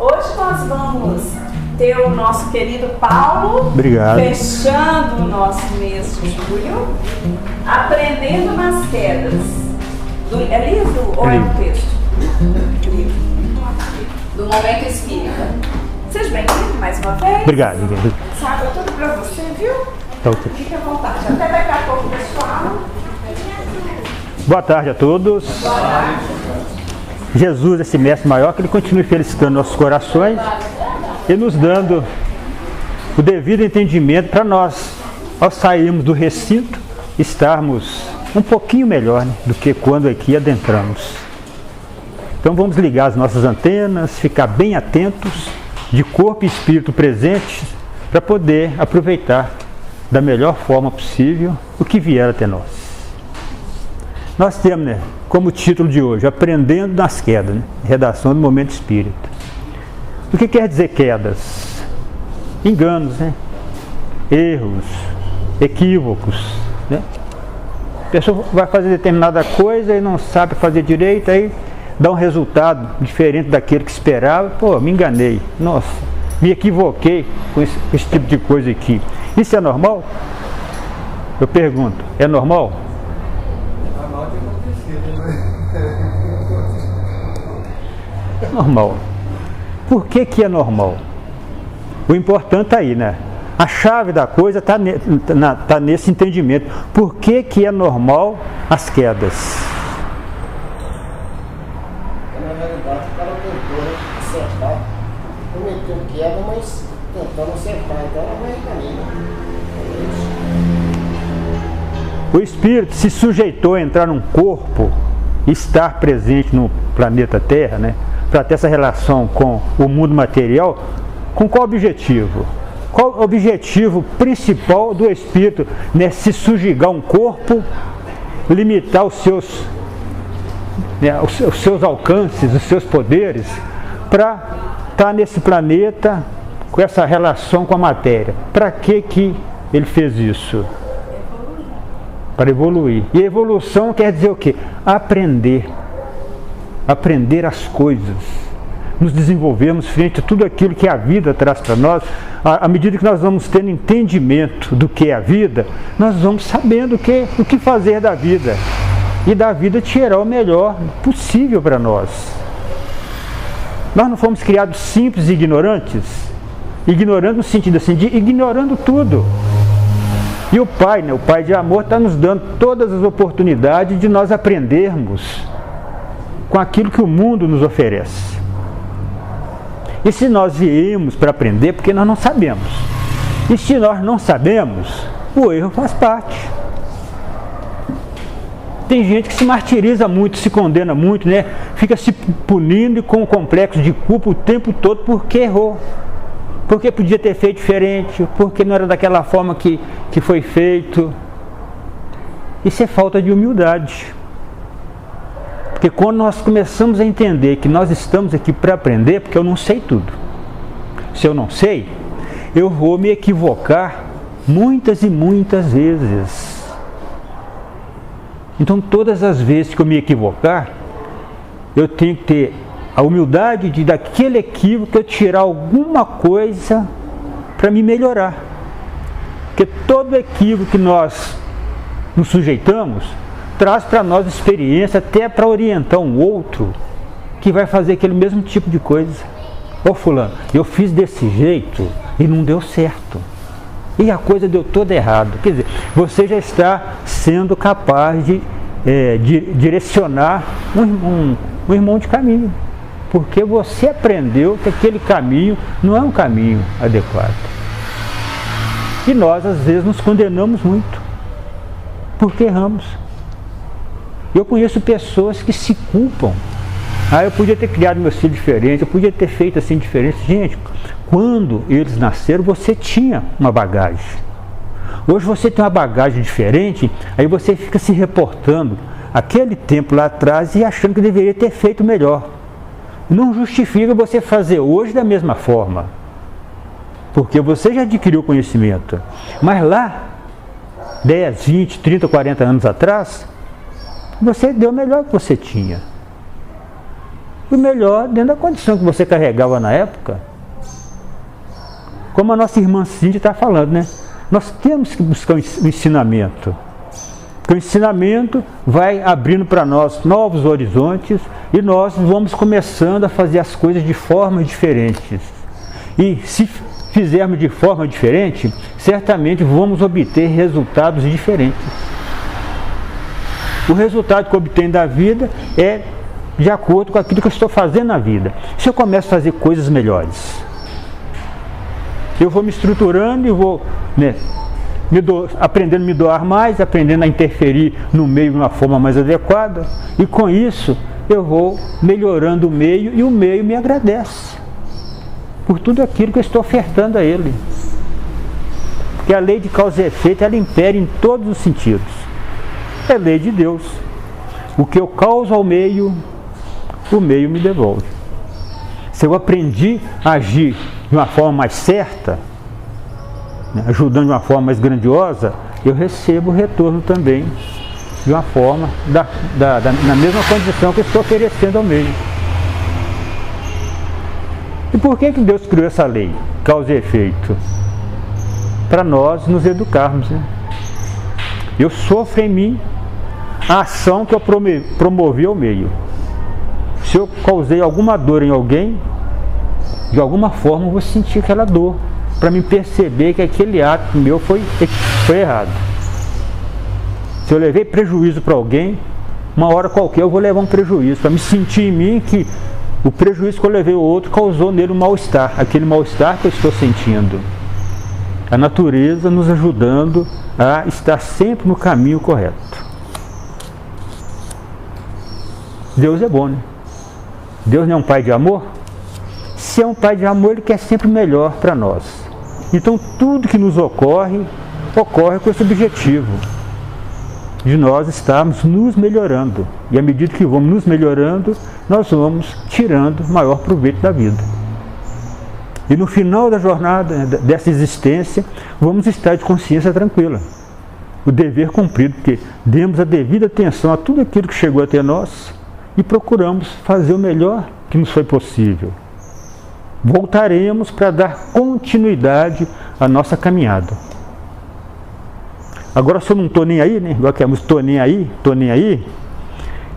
Hoje nós vamos ter o nosso querido Paulo. Obrigado. Fechando o nosso mês de julho, aprendendo nas quedas. É livro ou é um texto? Livro. Do Momento Espírita. Seja bem-vindo mais uma vez. Obrigado. Sabe tudo pra você, viu? Tá ok. Fique à vontade. Até daqui a pouco, pessoal. Boa tarde a todos. Boa tarde. Jesus, esse mestre maior, que Ele continue felicitando nossos corações e nos dando o devido entendimento para nós, ao sairmos do recinto, estarmos um pouquinho melhor, né, do que quando aqui adentramos. Então vamos ligar as nossas antenas, ficar bem atentos, de corpo e espírito presentes, para poder aproveitar da melhor forma possível o que vier até nós. Nós temos, né, como título de hoje, Aprendendo nas Quedas, né, redação do Momento Espírita. O que quer dizer quedas? Enganos, né? Erros, equívocos, né? A pessoa vai fazer determinada coisa e não sabe fazer direito, aí dá um resultado diferente daquele que esperava. Pô, me enganei, nossa, me equivoquei com esse tipo de coisa aqui. Isso é normal? Eu pergunto, é normal? É normal. Por que que é normal? O importante está aí, né? A chave da coisa está nesse entendimento. Por que que é normal as quedas? Na realidade, o cara tentou acertar, cometeu queda, mas tentando acertar, então não vai caminho. O espírito se sujeitou a entrar num corpo, estar presente no planeta Terra, né? Para ter essa relação com o mundo material, com qual objetivo? Qual o objetivo principal do espírito, né? Se sujeitar a um corpo, limitar os seus alcances, os seus poderes, para estar nesse planeta com essa relação com a matéria. Para que ele fez isso? Para evoluir. E evolução quer dizer o quê? Aprender as coisas, nos desenvolvermos frente a tudo aquilo que a vida traz para nós. À medida que nós vamos tendo entendimento do que é a vida, nós vamos sabendo o que fazer da vida, e da vida tirar o melhor possível para nós. Nós não fomos criados simples e ignorantes, ignorantes no sentido assim, de ignorando tudo. E o Pai, né, o Pai de amor, está nos dando todas as oportunidades de nós aprendermos com aquilo que o mundo nos oferece. E se nós viemos para aprender, porque nós não sabemos. E se nós não sabemos, o erro faz parte. Tem gente que se martiriza muito, se condena muito, né? Fica se punindo e com um complexo de culpa o tempo todo porque errou. Porque podia ter feito diferente, porque não era daquela forma que foi feito. Isso é falta de humildade. Porque quando nós começamos a entender que nós estamos aqui para aprender, porque eu não sei tudo. Se eu não sei, eu vou me equivocar muitas e muitas vezes. Então, todas as vezes que eu me equivocar, eu tenho que ter a humildade de, daquele equívoco, eu tirar alguma coisa para me melhorar. Porque todo equívoco que nós nos sujeitamos traz para nós experiência, até para orientar um outro que vai fazer aquele mesmo tipo de coisa. Ô fulano, eu fiz desse jeito e não deu certo. E a coisa deu toda errada. Quer dizer, você já está sendo capaz de direcionar um irmão de caminho. Porque você aprendeu que aquele caminho não é um caminho adequado. E nós, às vezes, nos condenamos muito, porque erramos. Eu conheço pessoas que se culpam. Eu podia ter criado meus filhos diferente, eu podia ter feito assim diferente. Gente, quando eles nasceram, você tinha uma bagagem. Hoje você tem uma bagagem diferente, aí você fica se reportando aquele tempo lá atrás e achando que deveria ter feito melhor. Não justifica você fazer hoje da mesma forma, porque você já adquiriu conhecimento. Mas lá, 10, 20, 30, 40 anos atrás, você deu o melhor que você tinha. o melhor dentro da condição que você carregava na época. Como a nossa irmã Cíntia está falando, né? Nós temos que buscar o ensinamento. Porque o ensinamento vai abrindo para nós novos horizontes e nós vamos começando a fazer as coisas de formas diferentes. E se fizermos de forma diferente, certamente vamos obter resultados diferentes. O resultado que eu obtenho da vida é de acordo com aquilo que eu estou fazendo na vida. Se eu começo a fazer coisas melhores, eu vou me estruturando e vou, né, aprendendo a me doar mais, aprendendo a interferir no meio de uma forma mais adequada, e com isso eu vou melhorando o meio e o meio me agradece por tudo aquilo que eu estou ofertando a ele. Porque a lei de causa e efeito, ela impera em todos os sentidos. É lei de Deus. O que eu causo ao meio, o meio me devolve. Se eu aprendi a agir de uma forma mais certa, ajudando de uma forma mais grandiosa, eu recebo o retorno também de uma forma, na mesma condição que eu estou oferecendo ao meio. E por que Deus criou essa lei, causa e efeito? Para nós nos educarmos, né? Eu sofro em mim a ação que eu promovi ao meio. Se eu causei alguma dor em alguém, de alguma forma eu vou sentir aquela dor, para me perceber que aquele ato meu foi errado. Se eu levei prejuízo para alguém, uma hora qualquer eu vou levar um prejuízo, para me sentir em mim que o prejuízo que eu levei ao outro causou nele um mal-estar, aquele mal-estar que eu estou sentindo. A natureza nos ajudando a estar sempre no caminho correto. Deus é bom, né? Deus não é um pai de amor? Se é um pai de amor, ele quer sempre o melhor para nós. Então tudo que nos ocorre, ocorre com esse objetivo de nós estarmos nos melhorando. E à medida que vamos nos melhorando, nós vamos tirando maior proveito da vida. E no final da jornada, dessa existência, vamos estar de consciência tranquila. O dever cumprido, porque demos a devida atenção a tudo aquilo que chegou até nós e procuramos fazer o melhor que nos foi possível. Voltaremos para dar continuidade à nossa caminhada. Agora, se eu não estou nem aí, né? Igual que a música, estou nem aí,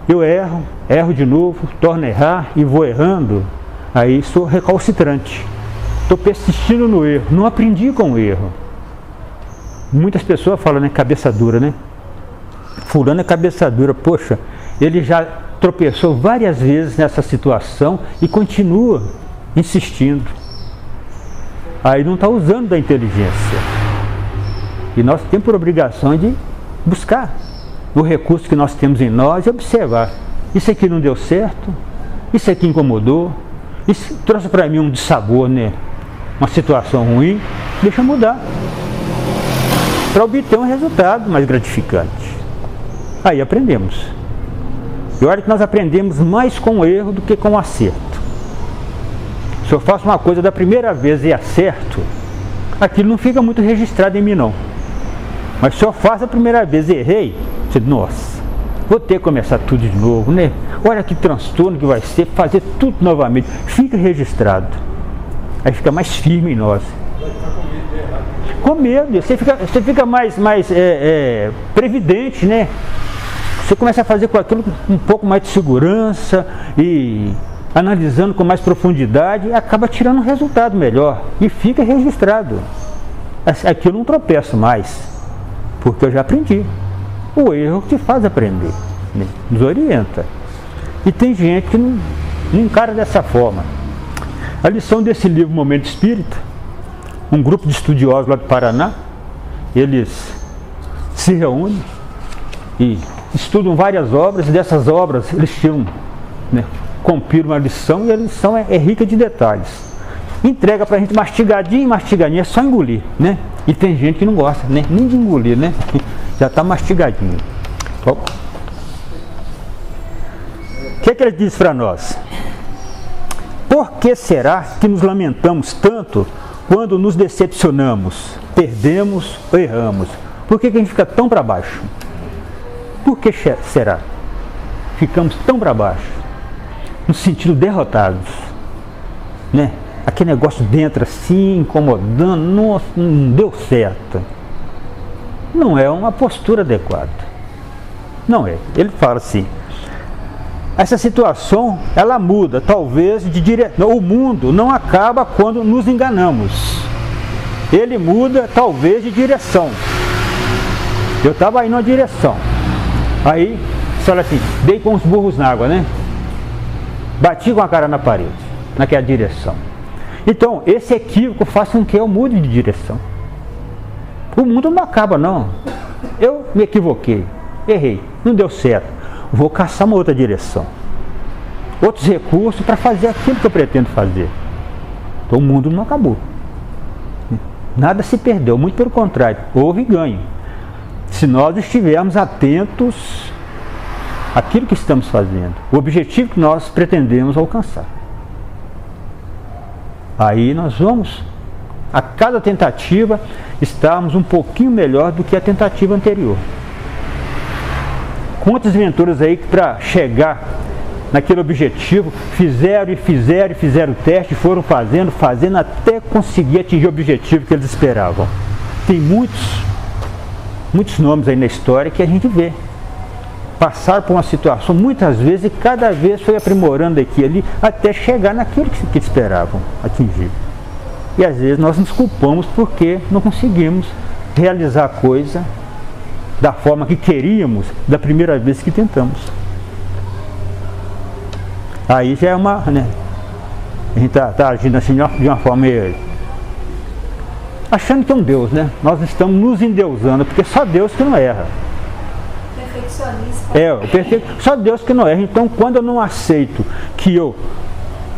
eu erro de novo, torno a errar e vou errando, aí sou recalcitrante. Estou persistindo no erro, não aprendi com o erro. Muitas pessoas falam, né, cabeça dura, né? Fulano é cabeça dura, poxa, ele já tropeçou várias vezes nessa situação e continua insistindo. Aí não está usando da inteligência. E nós temos por obrigação de buscar o recurso que nós temos em nós e observar. Isso aqui não deu certo, isso aqui incomodou, isso trouxe para mim um dissabor, né? Uma situação ruim, deixa eu mudar. Para obter um resultado mais gratificante. Aí aprendemos. E olha que nós aprendemos mais com o erro do que com o acerto. Se eu faço uma coisa da primeira vez e acerto, aquilo não fica muito registrado em mim não. Mas se eu faço a primeira vez e errei, você diz, nossa, vou ter que começar tudo de novo, né? Olha que transtorno que vai ser, fazer tudo novamente. Fica registrado. Aí fica mais firme em nós. Com medo, você fica mais previdente, né? Você começa a fazer com aquilo com um pouco mais de segurança e analisando com mais profundidade e acaba tirando um resultado melhor e fica registrado. Aqui eu não tropeço mais, porque eu já aprendi. O erro te faz aprender, né? Nos orienta. E tem gente que não encara dessa forma. A lição desse livro Momento Espírita, um grupo de estudiosos lá do Paraná, eles se reúnem e estudam várias obras, e dessas obras eles tiram, né, compilam uma lição, e a lição é rica de detalhes. Entrega pra gente mastigadinho, é só engolir, né? E tem gente que não gosta, né? Nem de engolir, né? Já está mastigadinho. Bom, o que ele diz para nós? Por que será que nos lamentamos tanto quando nos decepcionamos, perdemos ou erramos? Por que a gente fica tão para baixo? Por que será? Ficamos tão para baixo. nos sentindo derrotados, né? Aquele negócio dentro assim, incomodando, nossa, não deu certo. Não é uma postura adequada. Não é. Ele fala assim, essa situação, ela muda, talvez, de direção. O mundo não acaba quando nos enganamos. Ele muda, talvez, de direção. Eu estava indo numa direção. Aí, você fala assim, dei com os burros na água, né? Bati com a cara na parede, naquela direção. Então, esse equívoco faz com que eu mude de direção. O mundo não acaba, não. Eu me equivoquei, errei, não deu certo. Vou caçar uma outra direção. Outros recursos para fazer aquilo que eu pretendo fazer. Então, o mundo não acabou. Nada se perdeu, muito pelo contrário, houve ganho. Se nós estivermos atentos àquilo que estamos fazendo, o objetivo que nós pretendemos alcançar. Aí nós vamos, a cada tentativa, estarmos um pouquinho melhor do que a tentativa anterior. Quantas aventuras aí que para chegar naquele objetivo, fizeram o teste, foram fazendo até conseguir atingir o objetivo que eles esperavam. Tem muitos nomes aí na história que a gente vê. Passaram por uma situação muitas vezes e cada vez foi aprimorando aqui e ali até chegar naquilo que esperavam atingir. E às vezes nós nos culpamos porque não conseguimos realizar a coisa da forma que queríamos da primeira vez que tentamos. Aí já é uma, né? A gente está agindo assim de uma forma meio, achando que é um Deus, né? Nós estamos nos endeusando, porque só Deus que não erra. Perfeccionista. Só Deus que não erra. Então, quando eu não aceito que eu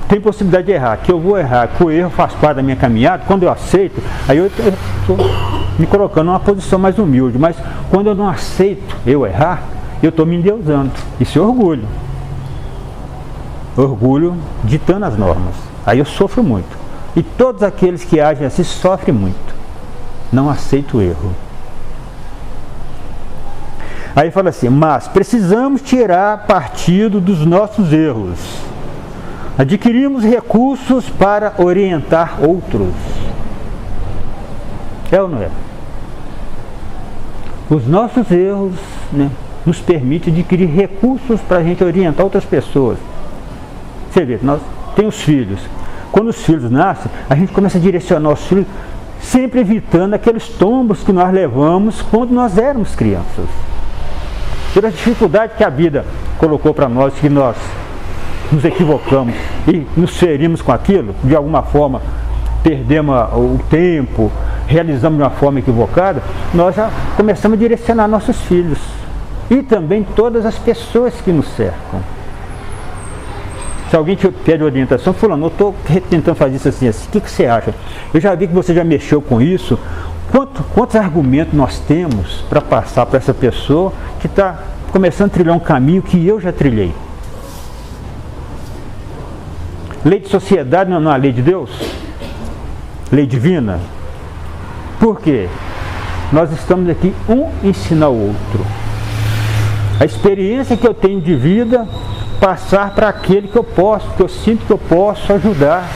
tenho possibilidade de errar, que eu vou errar, que o erro faz parte da minha caminhada, quando eu aceito, aí eu estou me colocando numa posição mais humilde. Mas quando eu não aceito eu errar, eu estou me endeusando. Isso é orgulho. Orgulho ditando as normas. Aí eu sofro muito. E todos aqueles que agem assim sofrem muito. Não aceito o erro. Aí fala assim, mas precisamos tirar partido dos nossos erros. Adquirimos recursos para orientar outros. É ou não é? Os nossos erros, né, nos permitem adquirir recursos para a gente orientar outras pessoas. Você vê, nós temos filhos. Quando os filhos nascem, a gente começa a direcionar os filhos, sempre evitando aqueles tombos que nós levamos quando nós éramos crianças. Pela dificuldade que a vida colocou para nós, que nós nos equivocamos e nos ferimos com aquilo, de alguma forma perdemos o tempo, realizamos de uma forma equivocada, nós já começamos a direcionar nossos filhos e também todas as pessoas que nos cercam. Se alguém te pede orientação, fulano, eu estou tentando fazer isso assim, o que você acha? Eu já vi que você já mexeu com isso. Quantos argumentos nós temos para passar para essa pessoa que está começando a trilhar um caminho que eu já trilhei? Lei de sociedade não é a lei de Deus? Lei divina? Por quê? Nós estamos aqui um ensinar o outro. A experiência que eu tenho de vida, passar para aquele que eu sinto que eu posso ajudar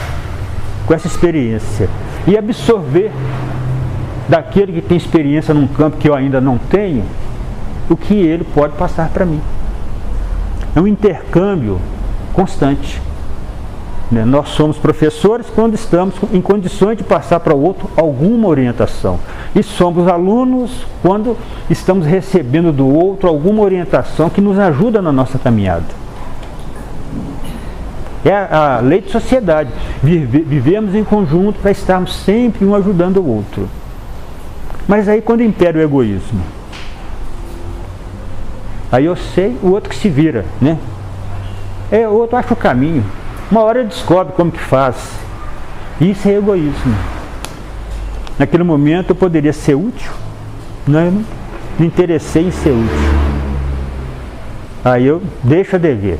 com essa experiência. E absorver daquele que tem experiência num campo que eu ainda não tenho, o que ele pode passar para mim. É um intercâmbio constante. Nós somos professores quando estamos em condições de passar para o outro alguma orientação. E somos alunos quando estamos recebendo do outro alguma orientação que nos ajuda na nossa caminhada. É a lei de sociedade. Vivemos em conjunto para estarmos sempre um ajudando o outro. Mas aí quando impera o egoísmo, aí eu sei, o outro que se vira, né? O outro acha o caminho. Uma hora ele descobre como que faz. Isso é egoísmo. Naquele momento eu poderia ser útil, não, eu não me interessei em ser útil. Aí eu deixo a dever.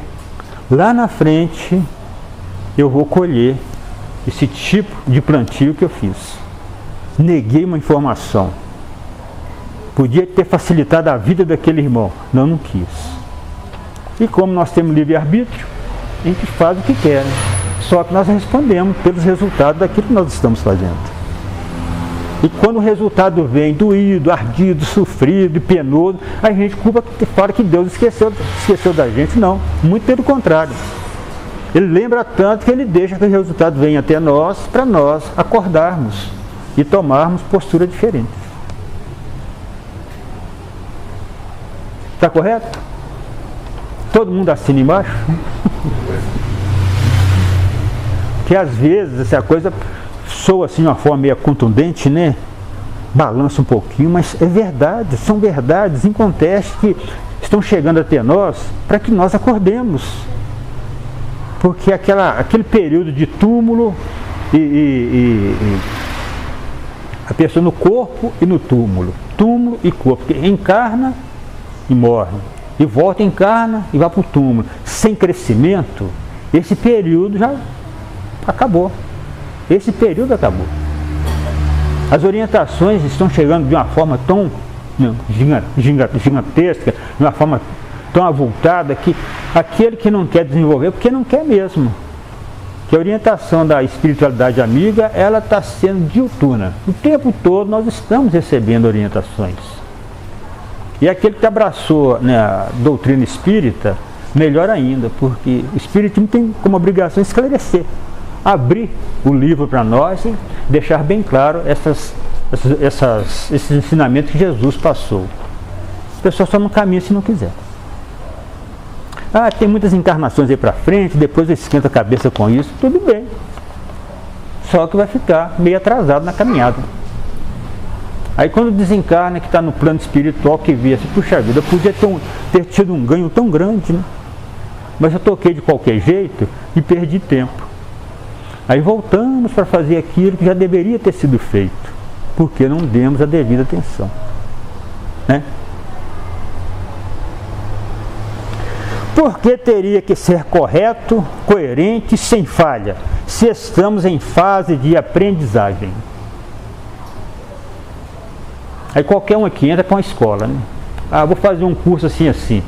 Lá na frente eu vou colher esse tipo de plantio que eu fiz. Neguei uma informação. Podia ter facilitado a vida daquele irmão. Não quis. E como nós temos livre-arbítrio, a gente faz o que quer, né? Só que nós respondemos pelos resultados daquilo que nós estamos fazendo. E quando o resultado vem doído, ardido, sofrido e penoso, a gente culpa, fala que Deus esqueceu da gente. Não, muito pelo contrário. Ele lembra tanto que ele deixa que o resultado venha até nós, para nós acordarmos e tomarmos postura diferente. Está correto? Todo mundo assina embaixo? Que às vezes essa coisa soa assim de uma forma meio contundente, né? Balança um pouquinho, mas é verdade, são verdades incontestáveis que estão chegando até nós para que nós acordemos. Porque aquele período de túmulo e a pessoa no corpo e no túmulo e corpo, que encarna e morre, e volta, encarna e vai para o túmulo, sem crescimento, esse período já acabou. Esse período acabou. As orientações estão chegando de uma forma tão gigantesca, de uma forma tão avultada, que aquele que não quer desenvolver, porque não quer mesmo. Que a orientação da espiritualidade amiga, ela está sendo diuturna. O tempo todo nós estamos recebendo orientações. E aquele que abraçou, né, a doutrina espírita, melhor ainda, porque o espiritismo tem como obrigação esclarecer, abrir o livro para nós e deixar bem claro esses ensinamentos que Jesus passou. A pessoa só não caminha se não quiser. Ah, tem muitas encarnações aí para frente, depois esquenta a cabeça com isso, tudo bem. Só que vai ficar meio atrasado na caminhada. Aí quando desencarna, que está no plano espiritual, que vê assim, puxa vida, eu podia ter tido um ganho tão grande, né? Mas eu toquei de qualquer jeito e perdi tempo. Aí voltamos para fazer aquilo que já deveria ter sido feito, porque não demos a devida atenção, né? Porque teria que ser correto, coerente, sem falha, se estamos em fase de aprendizagem. Aí qualquer um aqui entra para uma escola, né? Ah, vou fazer um curso assim.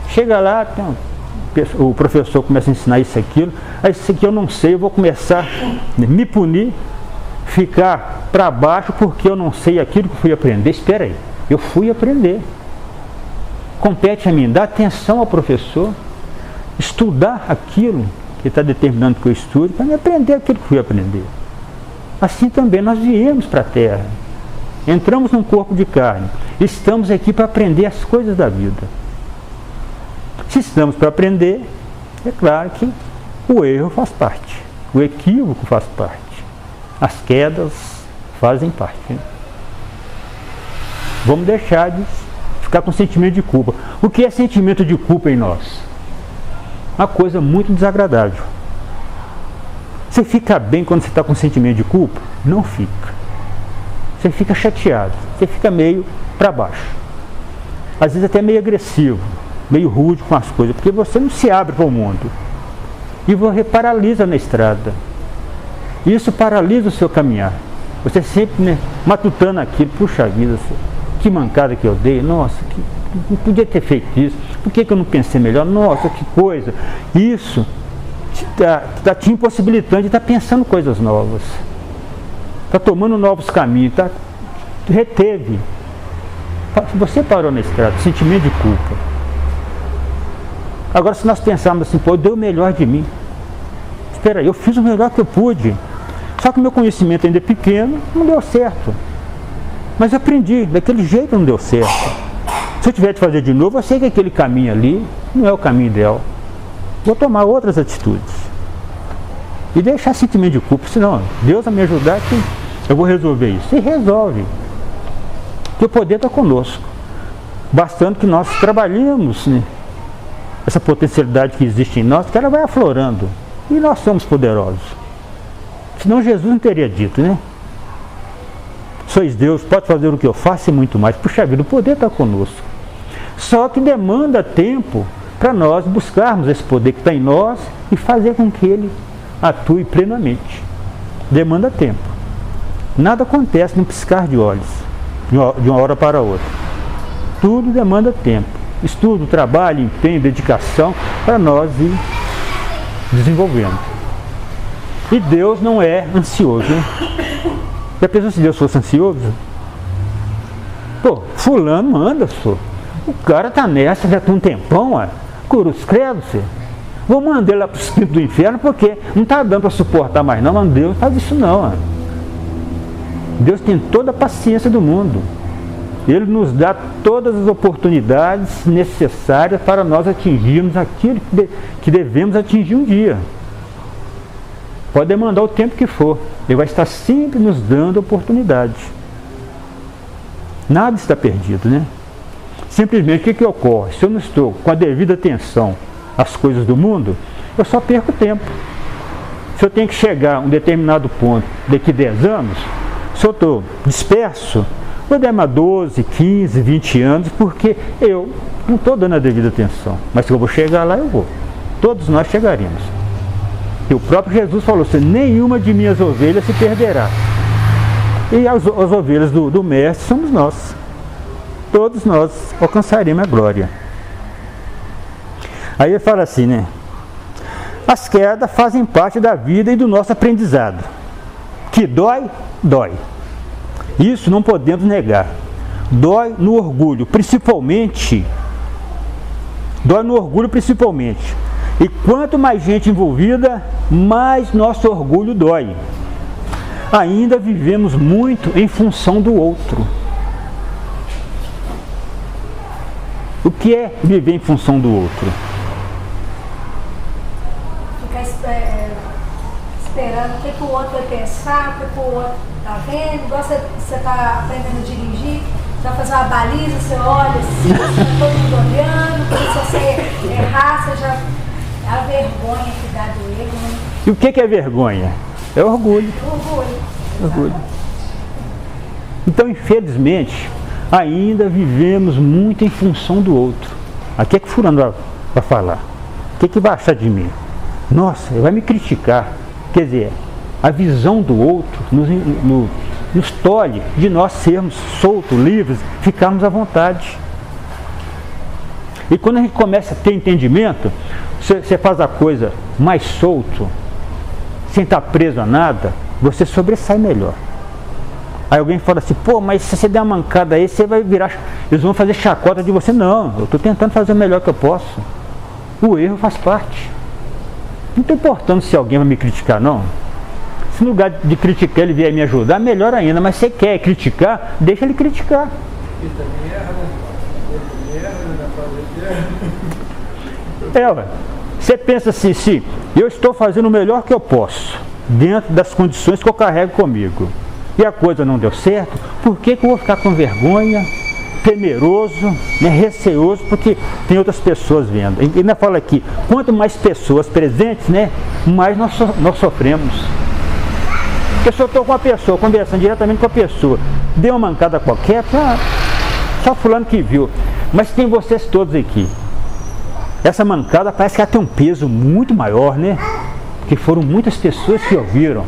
Chega lá, o professor começa a ensinar isso, aquilo. Aí isso aqui eu não sei, eu vou começar a me punir, ficar para baixo porque eu não sei aquilo que fui aprender. Espera aí, eu fui aprender. Compete a mim dar atenção ao professor, estudar aquilo que está determinando que eu estude, para me aprender aquilo que fui aprender. Assim também nós viemos para a Terra, entramos num corpo de carne, estamos aqui para aprender as coisas da vida. Se estamos para aprender, é claro que o erro faz parte, o equívoco faz parte, as quedas fazem parte, né? Vamos deixar de ficar com sentimento de culpa. O que é sentimento de culpa em nós? Uma coisa muito desagradável. Você fica bem quando você está com sentimento de culpa? Não fica. Você fica chateado, você fica meio para baixo. Às vezes até meio agressivo, meio rude com as coisas, porque você não se abre para o mundo. E você paralisa na estrada. Isso paralisa o seu caminhar. Você sempre, né, matutando aquilo, puxa vida, que mancada que eu dei, nossa, não podia ter feito isso, por que eu não pensei melhor, nossa, que coisa. Isso está te impossibilitando de estar pensando coisas novas, está tomando novos caminhos, reteve. Você parou na estrada, sentimento de culpa. Agora, se nós pensarmos assim, pô, eu dei o melhor de mim, espera aí, eu fiz o melhor que eu pude, só que o meu conhecimento ainda é pequeno, não deu certo. Mas eu aprendi, daquele jeito não deu certo. Se eu tiver de fazer de novo, eu sei que aquele caminho ali não é o caminho ideal. Vou tomar outras atitudes. E deixar sentimento de culpa, senão Deus vai me ajudar que eu vou resolver isso. E resolve. Porque o poder está conosco. Bastando que nós trabalhemos, né, essa potencialidade que existe em nós, que ela vai aflorando. E nós somos poderosos. Senão Jesus não teria dito, né? Sois Deus, pode fazer o que eu faço e muito mais. Puxa vida, o poder está conosco. Só que demanda tempo para nós buscarmos esse poder que está em nós e fazer com que ele atue plenamente. Demanda tempo. Nada acontece num piscar de olhos, de uma hora para outra. Tudo demanda tempo. Estudo, trabalho, empenho, dedicação, para nós ir desenvolvendo. E Deus não é ansioso, né? Já pensou se Deus fosse ansioso? Pô, fulano manda, senhor. O cara tá nessa já tem um tempão, ó. Cruz credo, senhor. Vou mandar ele lá para os quintos do inferno porque não está dando para suportar mais não, mas Deus não faz isso não. Ó. Deus tem toda a paciência do mundo. Ele nos dá todas as oportunidades necessárias para nós atingirmos aquilo que devemos atingir um dia. Pode demandar o tempo que for. Ele vai estar sempre nos dando oportunidade. Nada está perdido, né? Simplesmente o que ocorre? Se eu não estou com a devida atenção às coisas do mundo, eu só perco tempo. Se eu tenho que chegar a um determinado ponto daqui a 10 anos, se eu estou disperso, vou demorar 12, 15, 20 anos, porque eu não estou dando a devida atenção. Mas se eu vou chegar lá, eu vou. Todos nós chegaremos. E o próprio Jesus falou assim, nenhuma de minhas ovelhas se perderá. E as ovelhas do Mestre somos nós. Todos nós alcançaremos a glória. Aí ele fala assim, né? As quedas fazem parte da vida e do nosso aprendizado. Que dói, dói. Isso não podemos negar. Dói no orgulho, principalmente. Dói no orgulho, principalmente. E quanto mais gente envolvida, mais nosso orgulho dói. Ainda vivemos muito em função do outro. O que é viver em função do outro? Ficar esperando o que o outro vai pensar, o que o outro está vendo. Igual você está aprendendo a dirigir, você vai fazer uma baliza, você olha assim, está todo mundo olhando, porque se você errar, você já... É a vergonha que dá do erro, né? E o que é vergonha? É orgulho. Orgulho. Então, infelizmente, ainda vivemos muito em função do outro. Aqui é que fulano vai falar. O que vai achar de mim? Nossa, ele vai me criticar. Quer dizer, a visão do outro nos tolhe de nós sermos soltos, livres, ficarmos à vontade. E quando a gente começa a ter entendimento, você faz a coisa mais solto, sem estar preso a nada, você sobressai melhor. Aí alguém fala assim, pô, mas se você der uma mancada aí, você vai virar... Eles vão fazer chacota de você. Não, eu estou tentando fazer o melhor que eu posso. O erro faz parte. Não estou importando se alguém vai me criticar, não. Se no lugar de criticar ele vier me ajudar, melhor ainda. Mas se você quer criticar, deixa ele criticar. E também erra, né? Ué. Você pensa assim, se eu estou fazendo o melhor que eu posso, dentro das condições que eu carrego comigo, e a coisa não deu certo, por que eu vou ficar com vergonha, temeroso, né, receoso, porque tem outras pessoas vendo? E ainda fala aqui, quanto mais pessoas presentes, né, mais nós sofremos. Porque se eu estou com a pessoa, conversando diretamente com a pessoa, deu uma mancada qualquer, só fulano que viu. Mas tem vocês todos aqui. Essa mancada parece que ela tem um peso muito maior, né? Porque foram muitas pessoas que ouviram.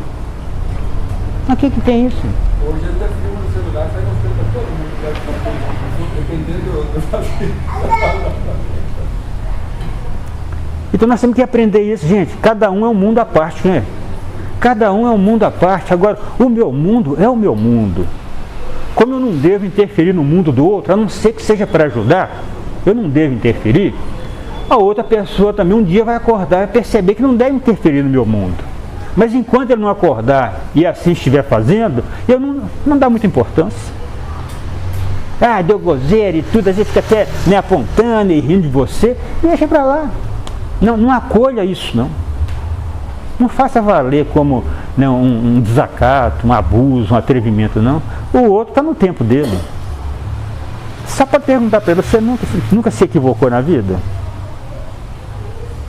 Mas o que tem isso? Hoje até filma no celular, sai mostrando para todo mundo, dependendo do... Então nós temos que aprender isso, gente. Cada um é um mundo à parte, né? Cada um é um mundo à parte. Agora, o meu mundo é o meu mundo. Como eu não devo interferir no mundo do outro, a não ser que seja para ajudar, eu não devo interferir. A outra pessoa também um dia vai acordar e perceber que não deve interferir no meu mundo. Mas enquanto ele não acordar e assim estiver fazendo, eu não dá muita importância. Ah, deu gozeira e tudo, às vezes fica até me apontando e rindo de você, deixa para lá. Não acolha isso, não. Não faça valer como um desacato, um abuso, um atrevimento, não. O outro está no tempo dele. Só para perguntar para ele, você nunca se equivocou na vida?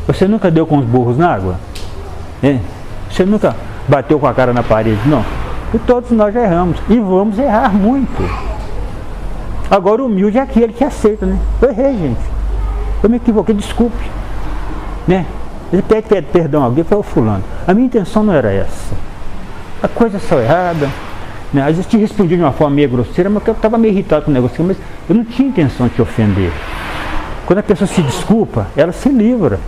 Você nunca deu com os burros na água? Você nunca bateu com a cara na parede? Não. E todos nós já erramos. E vamos errar muito. Agora o humilde é aquele que aceita, né? Eu errei, gente. Eu me equivoquei, desculpe. Né? Ele pede perdão a alguém, foi o fulano. A minha intenção não era essa. A coisa saiu errada. Né? Às vezes te respondi de uma forma meio grosseira, mas eu estava meio irritado com o negócio, mas eu não tinha intenção de te ofender. Quando a pessoa se desculpa, ela se livra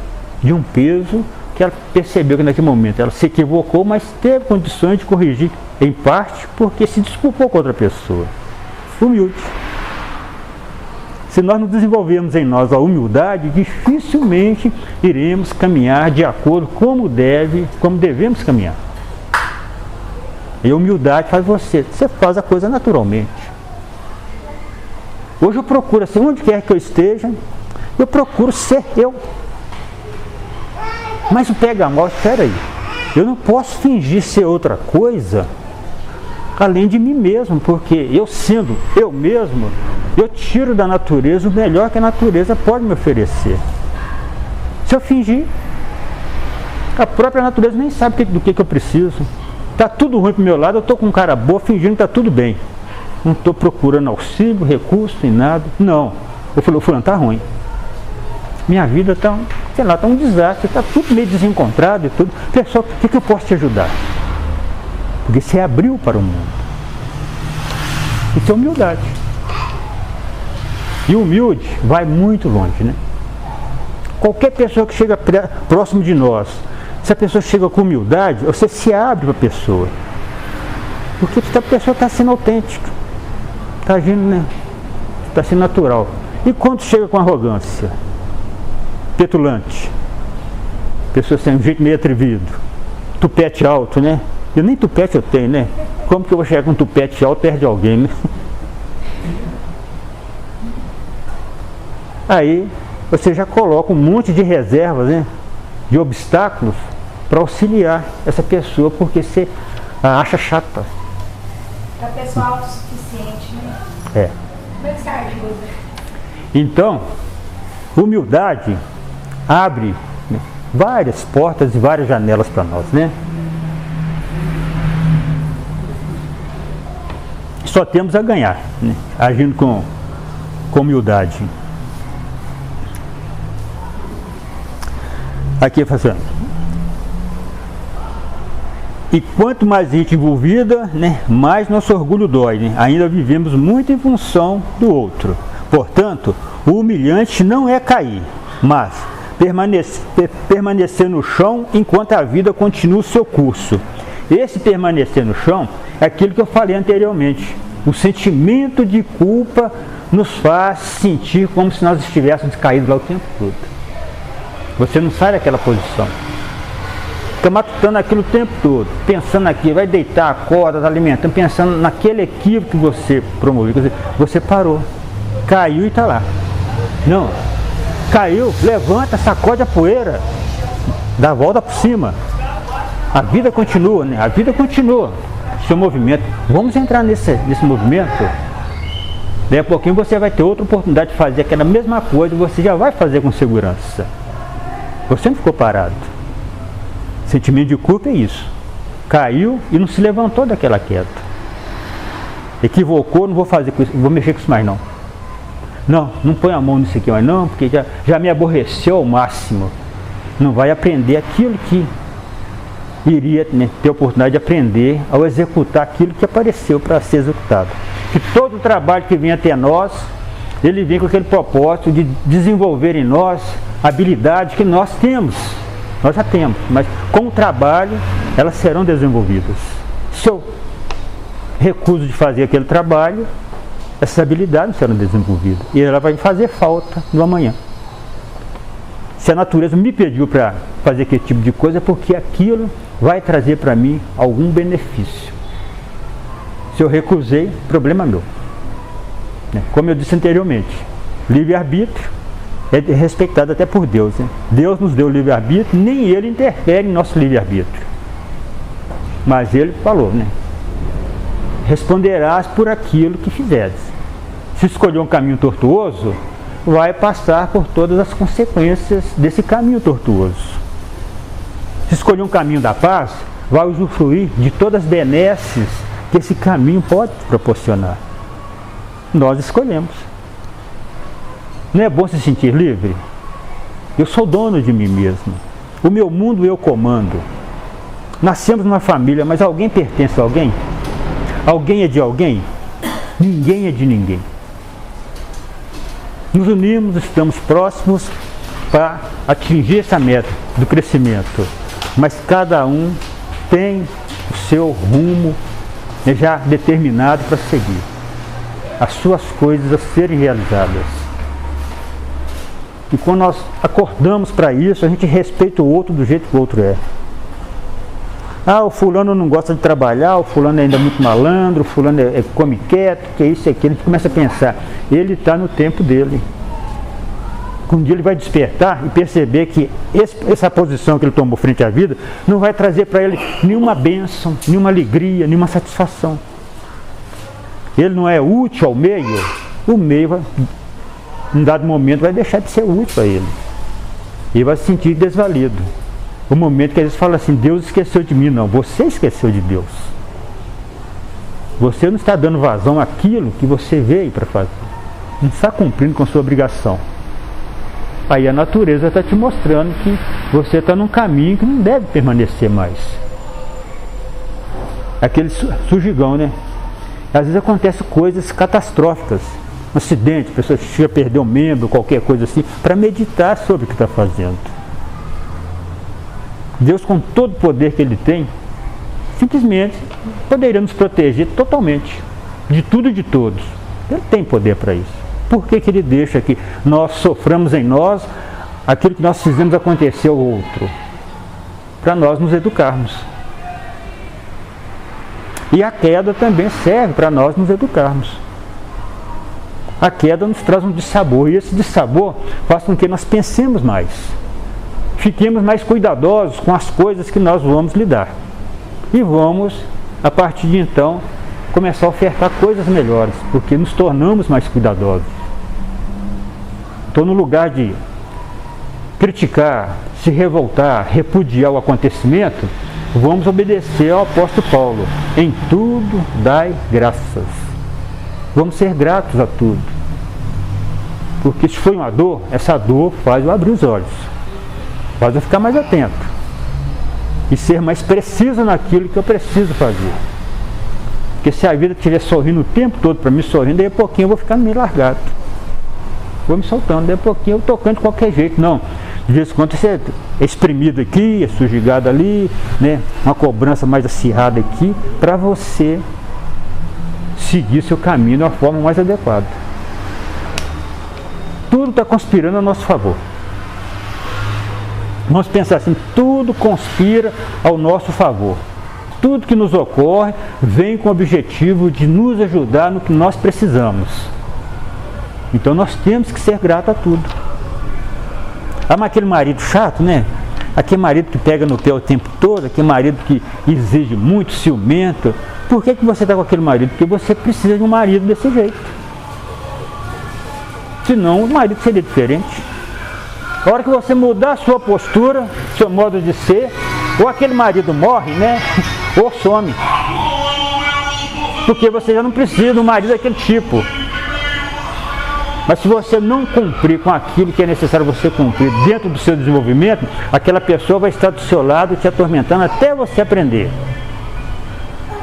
de um peso que ela percebeu que naquele momento ela se equivocou, mas teve condições de corrigir em parte porque se desculpou com outra pessoa. Humilde. Se nós não desenvolvermos em nós a humildade, dificilmente iremos caminhar de acordo como devemos caminhar. E a humildade faz você faz a coisa naturalmente. Hoje eu procuro, assim, onde quer que eu esteja, eu procuro ser eu. Mas o pega mal, espera aí, eu não posso fingir ser outra coisa além de mim mesmo, porque eu sendo eu mesmo, eu tiro da natureza o melhor que a natureza pode me oferecer. Se eu fingir, a própria natureza nem sabe do que eu preciso. Está tudo ruim para o meu lado, eu estou com um cara boa fingindo que está tudo bem. Não estou procurando auxílio, recurso, nem nada. Não. Eu falei, o fulano está ruim. Minha vida está, sei lá, está um desastre, está tudo meio desencontrado e tudo. Pessoal, o que eu posso te ajudar? Porque você abriu para o mundo. Isso é humildade. E humilde vai muito longe, né? Qualquer pessoa que chega próximo de nós, se a pessoa chega com humildade, você se abre para a pessoa. Porque a pessoa está sendo autêntica. Está agindo, né? Está sendo natural. E quando chega com arrogância, petulante, pessoa sem um jeito meio atrevido, tupete alto, né? Eu nem tupete eu tenho, né? Como que eu vou chegar com um tupete alto perto de alguém, né? Aí você já coloca um monte de reservas, né? De obstáculos para auxiliar essa pessoa, porque você a acha chata. Para pessoa autossuficiente, né? É. Como é que você ajuda? Então, humildade abre, né, várias portas e várias janelas para nós, né? Só temos a ganhar, né? Agindo com humildade. Aqui fazendo. E quanto mais gente envolvida, né, mais nosso orgulho dói, né? Ainda vivemos muito em função do outro. Portanto, o humilhante não é cair, mas permanecer no chão enquanto a vida continua o seu curso. Esse permanecer no chão é aquilo que eu falei anteriormente. O sentimento de culpa nos faz sentir como se nós estivéssemos caídos lá o tempo todo. Você não sai daquela posição. Fica matutando aquilo o tempo todo, pensando naquilo, vai deitar, acorda, tá alimentando, pensando naquele equívoco que você promoveu. Quer dizer, você parou, caiu e está lá. Não, caiu, levanta, sacode a poeira, dá a volta por cima. A vida continua, né? A vida continua. Seu movimento. Vamos entrar nesse movimento. Daí a pouquinho você vai ter outra oportunidade de fazer aquela mesma coisa e você já vai fazer com segurança. Você não ficou parado. Sentimento de culpa é isso. Caiu e não se levantou daquela queda. Equivocou, não vou fazer com isso, não vou mexer com isso mais não. Não põe a mão nisso aqui mais não, porque já me aborreceu ao máximo. Não vai aprender aquilo que iria, né, ter a oportunidade de aprender ao executar aquilo que apareceu para ser executado. Que todo o trabalho que vem até nós, ele vem com aquele propósito de desenvolver em nós habilidades que nós temos. Nós já temos, mas com o trabalho elas serão desenvolvidas. Se eu recuso de fazer aquele trabalho, essas habilidades não serão desenvolvidas. E ela vai fazer falta no amanhã. Se a natureza me pediu para fazer aquele tipo de coisa, é porque aquilo vai trazer para mim algum benefício. Se eu recusei, problema meu. Como eu disse anteriormente, livre-arbítrio é respeitado até por Deus. Né? Deus nos deu livre-arbítrio, nem Ele interfere em nosso livre-arbítrio. Mas Ele falou, né? Responderás por aquilo que fizeres. Se escolher um caminho tortuoso, vai passar por todas as consequências desse caminho tortuoso. Se escolher um caminho da paz, vai usufruir de todas as benesses que esse caminho pode proporcionar. Nós escolhemos. Não é bom se sentir livre? Eu sou dono de mim mesmo. O meu mundo eu comando. Nascemos numa família, mas alguém pertence a alguém? Alguém é de alguém? Ninguém é de ninguém. Nos unimos, estamos próximos para atingir essa meta. do crescimento, mas cada um tem o seu rumo já determinado para seguir, as suas coisas a serem realizadas. E quando nós acordamos para isso, a gente respeita o outro do jeito que o outro é. Ah, o fulano não gosta de trabalhar, o fulano ainda é muito malandro, o fulano come quieto, que é isso e aquilo. A gente começa a pensar, ele está no tempo dele. Um dia ele vai despertar e perceber que essa posição que ele tomou frente à vida não vai trazer para ele nenhuma bênção, nenhuma alegria, nenhuma satisfação. Ele não é útil ao meio, o meio vai, em dado momento vai deixar de ser útil a ele. Ele vai se sentir desvalido. O momento que às vezes fala assim, Deus esqueceu de mim. Não, você esqueceu de Deus. Você não está dando vazão àquilo que você veio para fazer. Não está cumprindo com a sua obrigação. Aí a natureza está te mostrando que você está num caminho que não deve permanecer mais. Aquele sujigão, né? Às vezes acontecem coisas catastróficas. Um acidente, a pessoa chega a perder um membro, qualquer coisa assim, para meditar sobre o que está fazendo. Deus, com todo o poder que Ele tem, simplesmente poderia nos proteger totalmente, de tudo e de todos. Ele tem poder para isso. Por que Ele deixa que nós soframos em nós aquilo que nós fizemos acontecer ao outro? Para nós nos educarmos. E a queda também serve para nós nos educarmos. A queda nos traz um dissabor, e esse dissabor faz com que nós pensemos mais. Fiquemos mais cuidadosos com as coisas que nós vamos lidar. E vamos, a partir de então, começar a ofertar coisas melhores, porque nos tornamos mais cuidadosos. Então, no lugar de criticar, se revoltar, repudiar o acontecimento, vamos obedecer ao apóstolo Paulo. Em tudo dai graças. Vamos ser gratos a tudo. Porque se foi uma dor, essa dor faz eu abrir os olhos. Faz eu ficar mais atento. E ser mais preciso naquilo que eu preciso fazer. Porque se a vida estiver sorrindo o tempo todo para mim, sorrindo, daí a pouquinho eu vou ficar meio largado. Vou me soltando, daí a pouquinho eu tocando de qualquer jeito. Não, de vez em quando você é exprimido aqui, é sujigado ali, né? Uma cobrança mais acirrada aqui, para você seguir seu caminho de uma forma mais adequada. Tudo está conspirando a nosso favor. Vamos pensar assim, tudo conspira ao nosso favor. Tudo que nos ocorre vem com o objetivo de nos ajudar no que nós precisamos. Então nós temos que ser gratos a tudo. Ah, mas aquele marido chato, né? Aquele marido que pega no pé o tempo todo, aquele marido que exige muito, ciumento. Por que você está com aquele marido? Porque você precisa de um marido desse jeito. Senão o marido seria diferente. A hora que você mudar a sua postura, seu modo de ser, ou aquele marido morre, né? Ou some. Porque você já não precisa de um marido daquele tipo. Mas se você não cumprir com aquilo que é necessário você cumprir dentro do seu desenvolvimento, aquela pessoa vai estar do seu lado te atormentando até você aprender.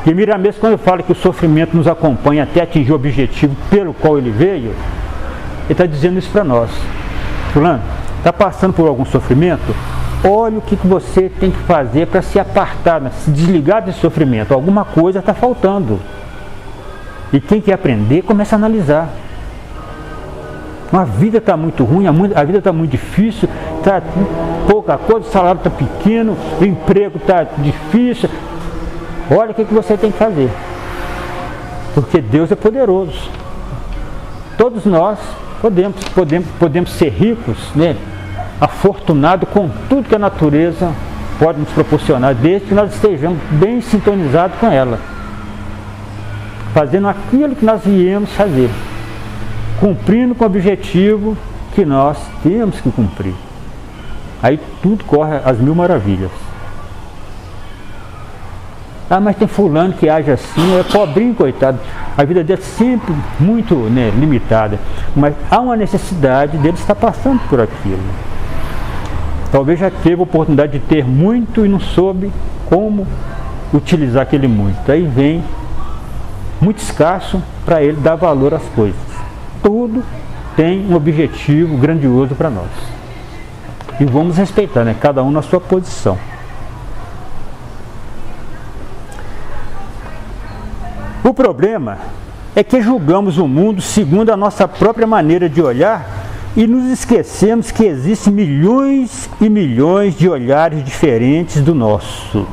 E Miramês, quando fala que o sofrimento nos acompanha até atingir o objetivo pelo qual ele veio, ele está dizendo isso para nós. Fulano, está passando por algum sofrimento? Olha o que você tem que fazer para se apartar, se desligar desse sofrimento. Alguma coisa está faltando. E quem quer aprender, começa a analisar. A vida está muito ruim, a vida está muito difícil, está pouca coisa, o salário está pequeno, o emprego está difícil. Olha o que você tem que fazer. Porque Deus é poderoso. Todos nós podemos ser ricos, né? Afortunados com tudo que a natureza pode nos proporcionar, desde que nós estejamos bem sintonizados com ela. Fazendo aquilo que nós viemos fazer. Cumprindo com o objetivo que nós temos que cumprir. Aí tudo corre às mil maravilhas. Ah, mas tem fulano que age assim, é pobrinho, coitado. A vida dele é sempre muito, né, limitada. Mas há uma necessidade dele estar passando por aquilo. Talvez já teve a oportunidade de ter muito e não soube como utilizar aquele muito. Aí vem muito escasso para ele dar valor às coisas. Tudo tem um objetivo grandioso para nós. E vamos respeitar, né? Cada um na sua posição. O problema é que julgamos o mundo segundo a nossa própria maneira de olhar e nos esquecemos que existem milhões e milhões de olhares diferentes do nosso.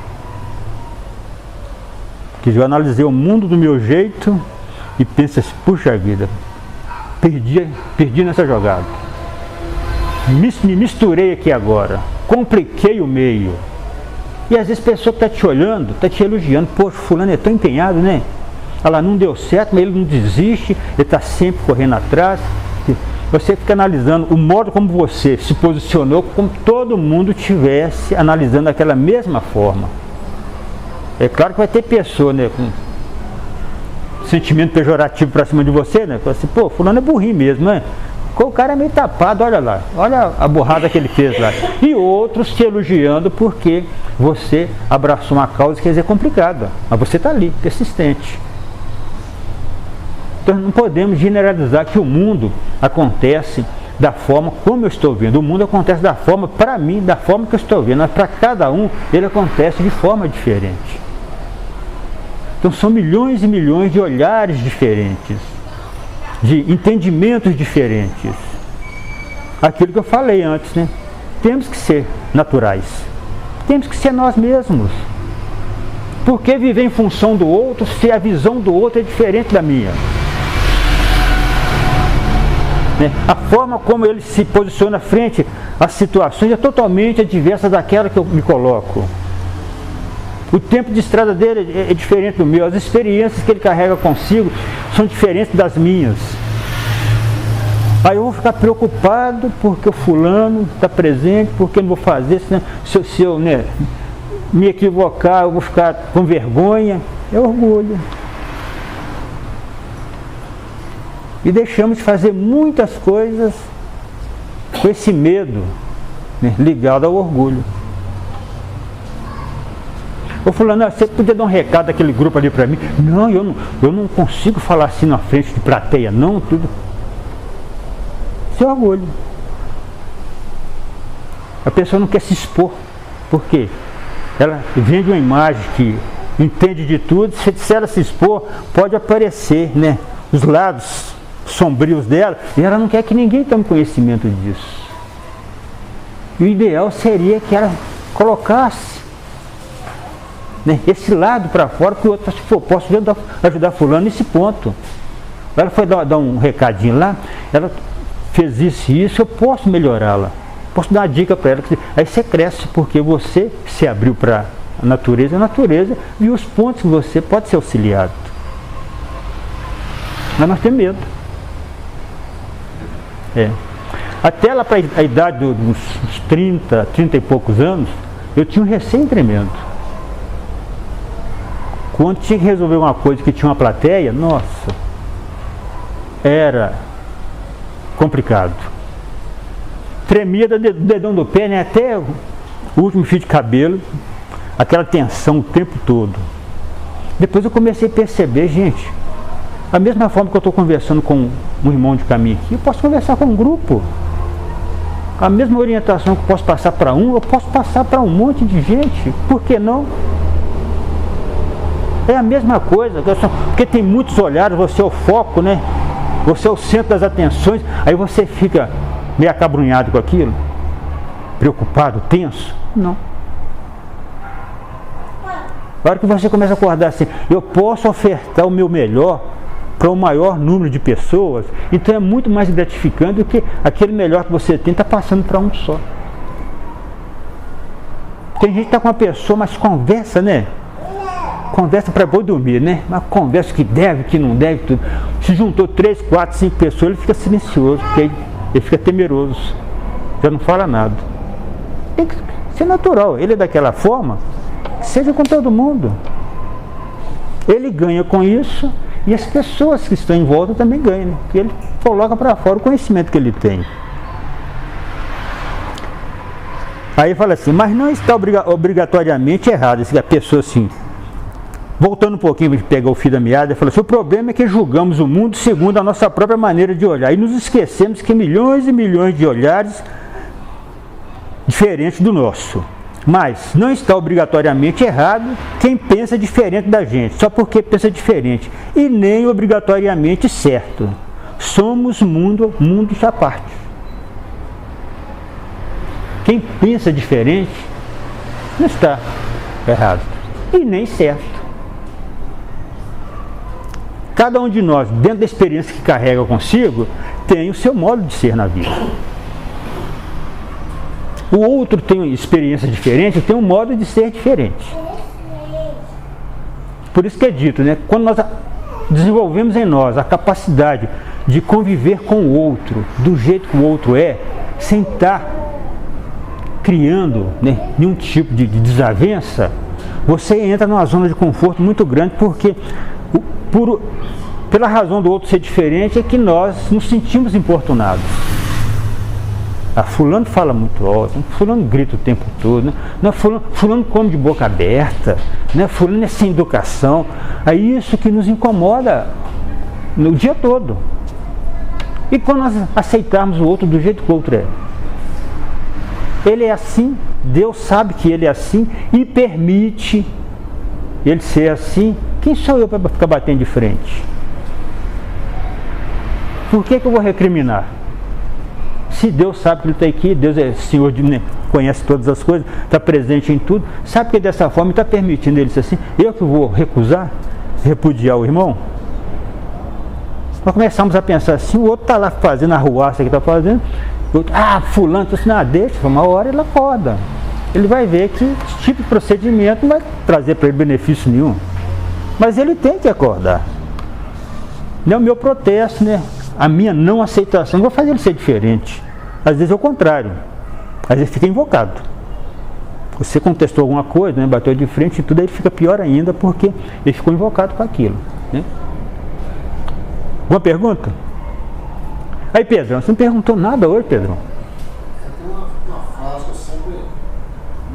Que eu analisei o mundo do meu jeito e penso assim, puxa vida, perdi nessa jogada. Me misturei aqui agora, compliquei o meio. E às vezes a pessoa que está te olhando, está te elogiando, poxa, fulano é tão empenhado, né? Ela não deu certo, mas ele não desiste, ele está sempre correndo atrás. Você fica analisando o modo como você se posicionou, como todo mundo estivesse analisando daquela mesma forma. É claro que vai ter pessoa, né, com sentimento pejorativo para cima de você, né? Fala assim, pô, fulano é burrinho mesmo, né? O cara é meio tapado, olha lá, olha a burrada que ele fez lá. E outros te elogiando porque você abraçou uma causa que às vezes é complicada, mas você está ali, persistente. Então não podemos generalizar que o mundo acontece da forma como eu estou vendo. O mundo acontece da forma, para mim, da forma que eu estou vendo. Mas para cada um, ele acontece de forma diferente. Então são milhões e milhões de olhares diferentes, de entendimentos diferentes. Aquilo que eu falei antes, né? Temos que ser naturais. Temos que ser nós mesmos. Por que viver em função do outro se a visão do outro é diferente da minha? A forma como ele se posiciona frente às situações é totalmente adversa daquela que eu me coloco. O tempo de estrada dele é diferente do meu, as experiências que ele carrega consigo são diferentes das minhas. Aí eu vou ficar preocupado porque o fulano está presente, porque eu não vou fazer, senão, se eu me equivocar, eu vou ficar com vergonha. É orgulho. E deixamos de fazer muitas coisas com esse medo, né, ligado ao orgulho. Ô fulano, você podia dar um recado daquele grupo ali para mim? Não, eu não consigo falar assim na frente de plateia, não, tudo. Isso é orgulho. A pessoa não quer se expor. Por quê? Ela vende uma imagem que entende de tudo, se ela se expor, pode aparecer, né, os lados sombrios dela, e ela não quer que ninguém tome conhecimento disso. E o ideal seria que ela colocasse, né, esse lado para fora, que o outro, se for, posso ajudar fulano nesse ponto. Ela foi dar um recadinho lá, ela fez isso e isso, eu posso melhorá-la, posso dar uma dica para ela. Aí você cresce, porque você se abriu para a natureza viu os pontos que você pode ser auxiliado. Mas nós temos medo. Até lá para a idade dos 30 e poucos anos, eu tinha um receio tremendo. Quando tinha que resolver uma coisa que tinha uma plateia, nossa, era complicado. Tremia do dedão do pé, né, até o último fio de cabelo, aquela tensão o tempo todo. Depois eu comecei a perceber, gente, da mesma forma que eu estou conversando com um irmão de caminho aqui, eu posso conversar com um grupo. A mesma orientação que eu posso passar para um, eu posso passar para um monte de gente. Por que não? É a mesma coisa, porque tem muitos olhares, você é o foco, né? Você é o centro das atenções, aí você fica meio acabrunhado com aquilo, preocupado, tenso. Não. A hora que você começa a acordar assim, eu posso ofertar o meu melhor para o maior número de pessoas, então é muito mais gratificante do que aquele melhor que você tem está passando para um só. Tem gente que está com uma pessoa, mas conversa, né? Conversa para boi dormir, né? Uma conversa que deve, que não deve, tudo. Se juntou 3, 4, 5 pessoas, ele fica silencioso, porque ele fica temeroso, já não fala nada. Tem que ser natural, ele é daquela forma, seja com todo mundo. Ele ganha com isso. E as pessoas que estão em volta também ganham, né? Porque ele coloca para fora o conhecimento que ele tem. Aí fala assim, mas não está obrigatoriamente errado. A pessoa assim, voltando um pouquinho de pegar o fio da meada, fala assim, o problema é que julgamos o mundo segundo a nossa própria maneira de olhar. E nos esquecemos que milhões e milhões de olhares diferente do nosso. Mas não está obrigatoriamente errado quem pensa diferente da gente, só porque pensa diferente. E nem obrigatoriamente certo. Somos mundos à parte. Quem pensa diferente não está errado e nem certo. Cada um de nós, dentro da experiência que carrega consigo, tem o seu modo de ser na vida. O outro tem experiência diferente, tem um modo de ser diferente. Por isso que é dito, né? Quando nós desenvolvemos em nós a capacidade de conviver com o outro, do jeito que o outro é, sem estar criando, né, nenhum tipo de desavença, você entra numa zona de conforto muito grande, porque pela razão do outro ser diferente é que nós nos sentimos importunados. Fulano fala muito alto, fulano grita o tempo todo, né? Não, fulano come de boca aberta, né? Fulano é sem educação. É isso que nos incomoda no dia todo. E quando nós aceitarmos o outro do jeito que o outro é, ele é assim, Deus sabe que ele é assim e permite ele ser assim. Quem sou eu para ficar batendo de frente? Por que eu vou recriminar? Se Deus sabe que ele está aqui, Deus é Senhor, conhece todas as coisas, está presente em tudo, sabe que dessa forma está permitindo ele ser assim, eu que vou recusar, repudiar o irmão? Nós começamos a pensar assim, o outro está lá fazendo a arruaça que está fazendo, fulano, deixa, uma hora ele acorda. Ele vai ver que esse tipo de procedimento não vai trazer para ele benefício nenhum. Mas ele tem que acordar. Não é o meu protesto, né? A minha não aceitação, não vou fazer ele ser diferente. Às vezes é o contrário. Às vezes fica invocado. Você contestou alguma coisa, né? Bateu de frente e tudo, aí fica pior ainda porque ele ficou invocado com aquilo, né? Uma pergunta? Aí, Pedrão, você não perguntou nada hoje, Pedrão? Tem uma frase que eu sempre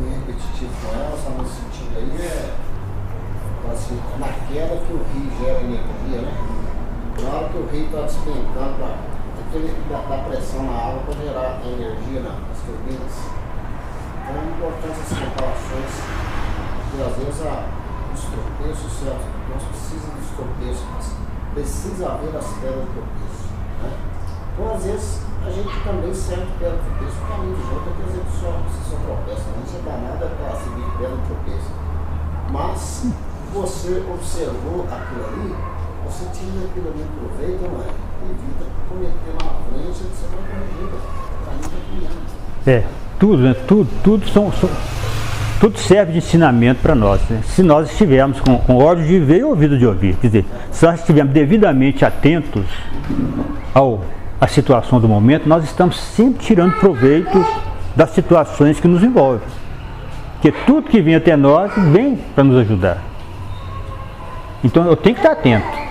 me repetitivo com ela, só nesse sentido aí, assim, na queda que o rio gera energia, né? Na hora que o rio está despencando, dá pressão na água para gerar energia nas turbinas. Então é importante essas comparações, porque às vezes os tropeços, certo? Nós precisamos dos tropeços, mas precisa haver as pedras de tropeço, né? Então, às vezes, a gente também serve de pedra de tropeço. O caminho de junto é que a gente só tropeça, não você dá nada para seguir pedra de tropeço. Mas, você observou aquilo ali, você tira aquilo ali, aproveita, não é? Evita cometer lá na frente, você vai corrigindo. O caminho está criando. Tudo, né? Tudo serve de ensinamento para nós, né? Se nós estivermos com olhos de ver e ouvido de ouvir. Quer dizer, se nós estivermos devidamente atentos à situação do momento, nós estamos sempre tirando proveito das situações que nos envolvem. Porque tudo que vem até nós vem para nos ajudar. Então eu tenho que estar atento.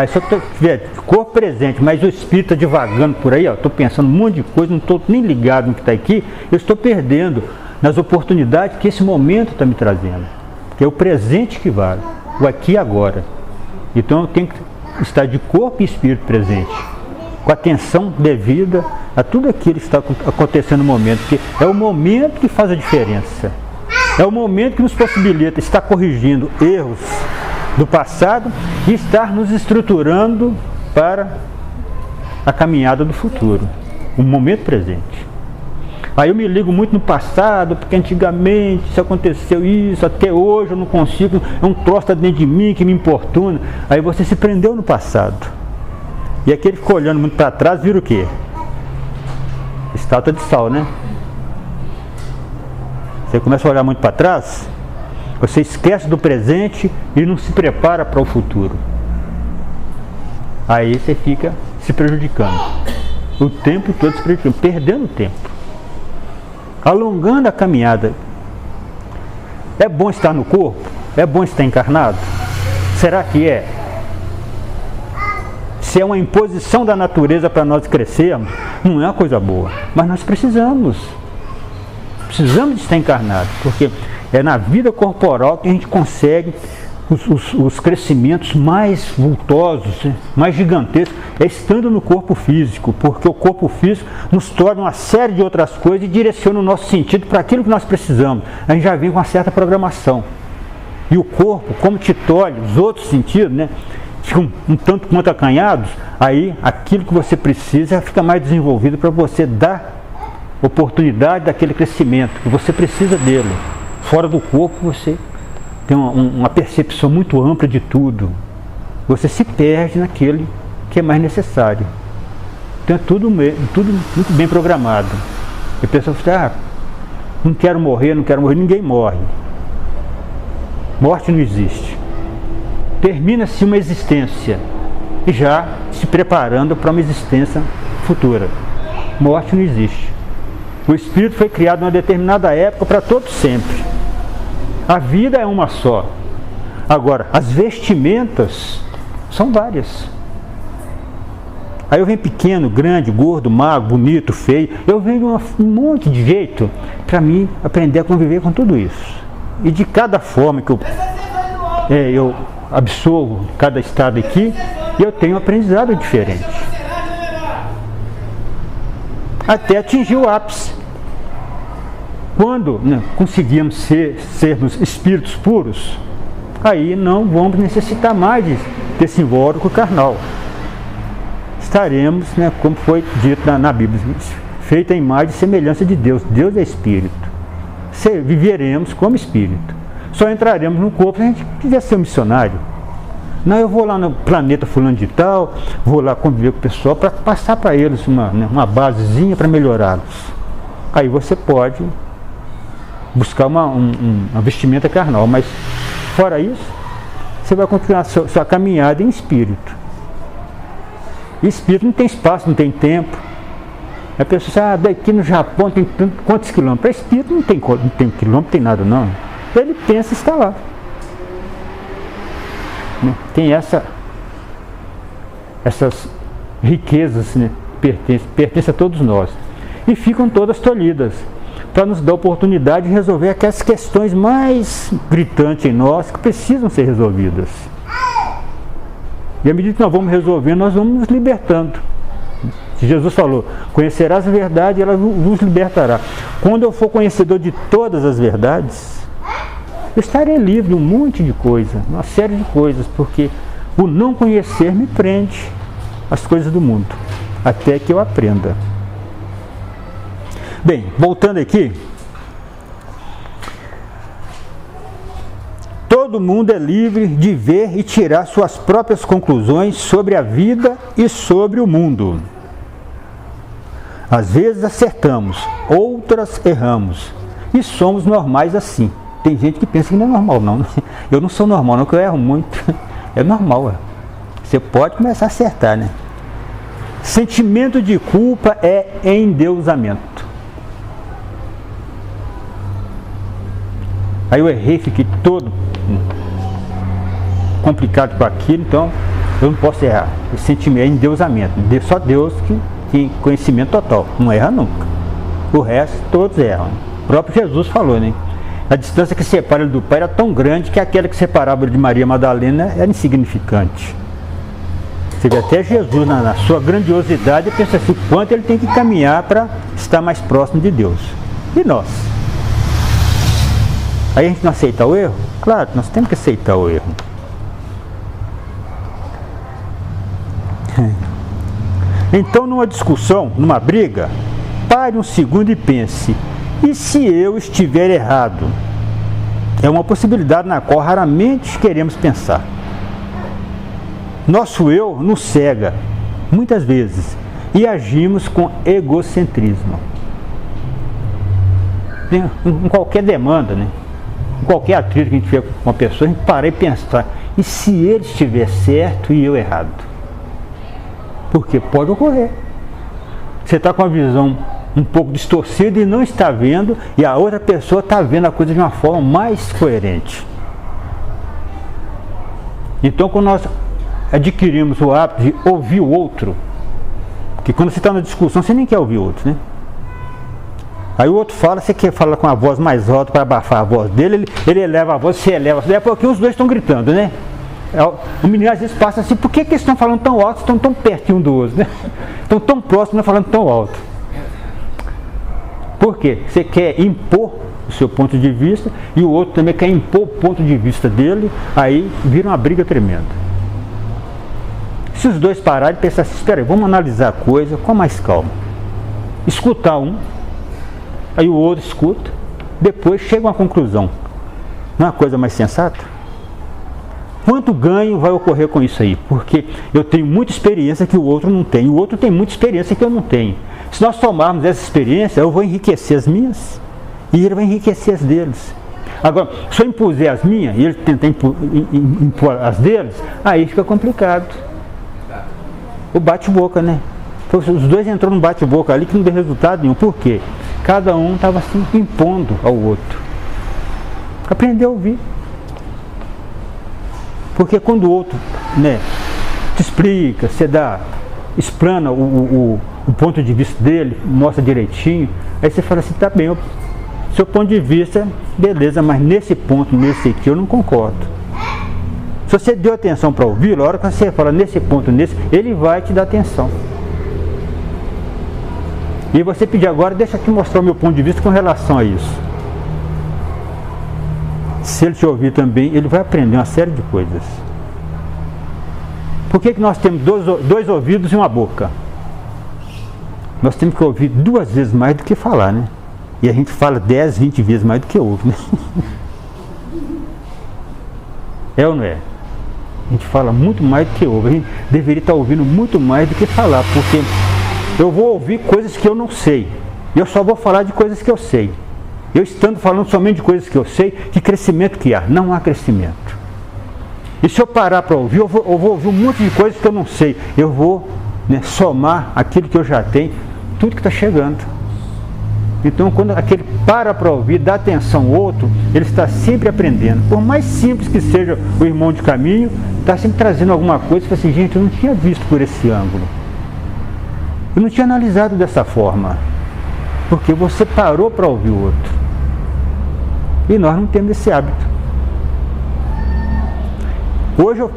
Se eu tiver corpo presente, mas o espírito está divagando por aí, estou pensando um monte de coisa, não estou nem ligado no que está aqui, eu estou perdendo nas oportunidades que esse momento está me trazendo. Que é o presente que vale, o aqui e agora. Então eu tenho que estar de corpo e espírito presente, com atenção devida a tudo aquilo que está acontecendo no momento, porque é o momento que faz a diferença. É o momento que nos possibilita estar corrigindo erros do passado e estar nos estruturando para a caminhada do futuro, o momento presente. Aí eu me ligo muito no passado, porque antigamente isso aconteceu isso, até hoje eu não consigo, é um troço dentro de mim que me importuna. Aí você se prendeu no passado. E aquele que ficou olhando muito para trás, vira o quê? Estátua de sal, né? Você começa a olhar muito para trás, você esquece do presente e não se prepara para o futuro. Aí você fica se prejudicando. O tempo todo se prejudicando, perdendo tempo. Alongando a caminhada. É bom estar no corpo? É bom estar encarnado? Será que é? Se é uma imposição da natureza para nós crescermos, não é uma coisa boa. Mas nós precisamos de estar encarnado, porque é na vida corporal que a gente consegue os crescimentos mais vultosos, né, mais gigantescos, é estando no corpo físico, porque o corpo físico nos torna uma série de outras coisas e direciona o nosso sentido para aquilo que nós precisamos. A gente já vem com uma certa programação. E o corpo, como te tolhe, os outros sentidos, né, ficam um tanto quanto acanhados, aí aquilo que você precisa fica mais desenvolvido para você dar oportunidade daquele crescimento, que você precisa dele. Fora do corpo você tem uma percepção muito ampla de tudo. Você se perde naquele que é mais necessário. Então é tudo muito bem programado. E a pessoa fala, não quero morrer, ninguém morre. Morte não existe. Termina-se uma existência e já se preparando para uma existência futura. Morte não existe. O espírito foi criado em uma determinada época para todo sempre. A vida é uma só. Agora, as vestimentas são várias. Aí eu venho pequeno, grande, gordo, magro, bonito, feio. Eu venho de um monte de jeito para mim aprender a conviver com tudo isso. E de cada forma que eu absorvo cada estado aqui, eu tenho um aprendizado diferente. Até atingir o ápice. Quando conseguimos sermos espíritos puros, aí não vamos necessitar mais desse invólucro carnal. Estaremos, como foi dito na Bíblia, feita a imagem e semelhança de Deus. Deus é espírito. Viveremos como espírito. Só entraremos no corpo se a gente quiser ser um missionário. Não, eu vou lá no planeta fulano de tal, vou lá conviver com o pessoal para passar para eles uma basezinha para melhorá-los. Aí você pode buscar uma vestimenta carnal, mas fora isso, você vai continuar sua caminhada em espírito. E espírito não tem espaço, não tem tempo. A pessoa diz, daqui no Japão tem quantos quilômetros? Para espírito não tem quilômetro, não tem nada não. Ele pensa estar lá. Tem essas riquezas, pertencem a todos nós. E ficam todas tolhidas, para nos dar a oportunidade de resolver aquelas questões mais gritantes em nós, que precisam ser resolvidas. E à medida que nós vamos resolvendo, nós vamos nos libertando. Jesus falou, conhecerás a verdade e ela vos libertará. Quando eu for conhecedor de todas as verdades, eu estarei livre de um monte de coisa, uma série de coisas, porque o não conhecer me prende às coisas do mundo, até que eu aprenda. Bem, voltando aqui, todo mundo é livre de ver e tirar suas próprias conclusões sobre a vida e sobre o mundo. Às vezes acertamos, outras erramos, e somos normais assim. Tem gente que pensa que não é normal, não. Eu não sou normal, não, que eu erro muito. É normal, Você pode começar a acertar, Sentimento de culpa é endeusamento. Aí eu errei, fiquei todo complicado com aquilo, então eu não posso errar. Esse sentimento é endeusamento. Só Deus que tem conhecimento total, não erra nunca. O resto, todos erram. O próprio Jesus falou, A distância que separa ele do Pai era tão grande que aquela que separava ele de Maria Madalena era insignificante. Você vê até Jesus, na sua grandiosidade, pensa assim, o quanto ele tem que caminhar para estar mais próximo de Deus. E nós? Aí a gente não aceita o erro? Claro, nós temos que aceitar o erro. Então, numa discussão, numa briga, pare um segundo e pense, e se eu estiver errado? É uma possibilidade na qual raramente queremos pensar. Nosso eu nos cega, muitas vezes, e agimos com egocentrismo. Em qualquer demanda, em qualquer atrito que a gente tiver com uma pessoa, a gente para e pensar, e se ele estiver certo e eu errado? Porque pode ocorrer. Você está com a visão um pouco distorcida e não está vendo, e a outra pessoa está vendo a coisa de uma forma mais coerente. Então, quando nós adquirimos o hábito de ouvir o outro, porque quando você está na discussão, você nem quer ouvir o outro, Aí o outro fala, você quer falar com a voz mais alta para abafar a voz dele, ele eleva a voz, você eleva. Daí a pouquinho os dois estão gritando, né? O menino às vezes passa assim, por que eles estão falando tão alto, estão tão perto um do outro, né? Estão tão próximos, não falando tão alto. Por quê? Você quer impor o seu ponto de vista e o outro também quer impor o ponto de vista dele, aí vira uma briga tremenda. Se os dois pararem e pensar assim, espera aí, vamos analisar a coisa com mais calma. Escutar um, aí o outro escuta, depois chega a uma conclusão. Não é uma coisa mais sensata? Quanto ganho vai ocorrer com isso aí? Porque eu tenho muita experiência que o outro não tem, o outro tem muita experiência que eu não tenho. Se nós tomarmos essa experiência, eu vou enriquecer as minhas e ele vai enriquecer as deles. Agora, se eu impuser as minhas e ele tentar impor as deles, aí fica complicado. O bate-boca, né? Então, os dois entrou num bate-boca ali que não deu resultado nenhum. Por quê? Cada um estava assim impondo ao outro. Aprendeu a ouvir. Porque quando o outro, né, te explica, você explana o ponto de vista dele, mostra direitinho, aí você fala assim, tá bem, seu ponto de vista, beleza, mas nesse ponto, nesse aqui, eu não concordo. Se você deu atenção para ouvir, a hora que você fala nesse ponto, nesse, ele vai te dar atenção. E você pedir agora, deixa eu te mostrar o meu ponto de vista com relação a isso. Se ele te ouvir também, ele vai aprender uma série de coisas. Por que nós temos dois ouvidos e uma boca? Nós temos que ouvir 2 vezes mais do que falar, né? E a gente fala 10, 20 vezes mais do que ouve, né? É ou não é? A gente fala muito mais do que ouve. A gente deveria estar ouvindo muito mais do que falar, porque eu vou ouvir coisas que eu não sei. Eu só vou falar de coisas que eu sei. Eu estando falando somente de coisas que eu sei, que crescimento que há? Não há crescimento. E se eu parar para ouvir, eu vou ouvir um monte de coisas que eu não sei. Eu vou, né, somar aquilo que eu já tenho, tudo que está chegando. Então, quando aquele para ouvir, dá atenção ao outro, ele está sempre aprendendo. Por mais simples que seja o irmão de caminho, está sempre trazendo alguma coisa e fala assim, gente, eu não tinha visto por esse ângulo. Eu não tinha analisado dessa forma. Porque você parou para ouvir o outro. E nós não temos esse hábito. Hoje eu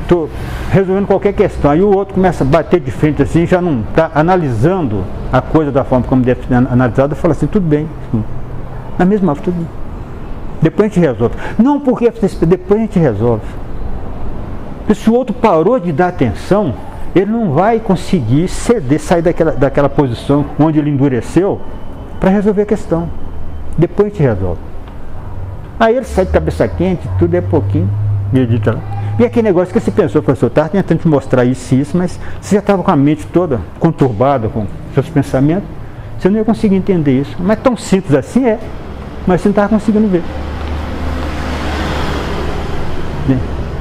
estou resolvendo qualquer questão, aí o outro começa a bater de frente assim, já não está analisando a coisa da forma como deve ser analisada, eu falo assim, tudo bem. Na mesma hora, tudo bem. Depois a gente resolve. Não, porque depois a gente resolve. Porque se o outro parou de dar atenção, ele não vai conseguir ceder, sair daquela posição onde ele endureceu para resolver a questão. Depois a gente resolve. Aí ele sai de cabeça quente, tudo é pouquinho, medita lá. E aquele negócio que você pensou, professor, estava tentando te mostrar isso e isso, mas você já estava com a mente toda conturbada com seus pensamentos, você não ia conseguir entender isso. Mas tão simples assim é, mas você não estava conseguindo ver.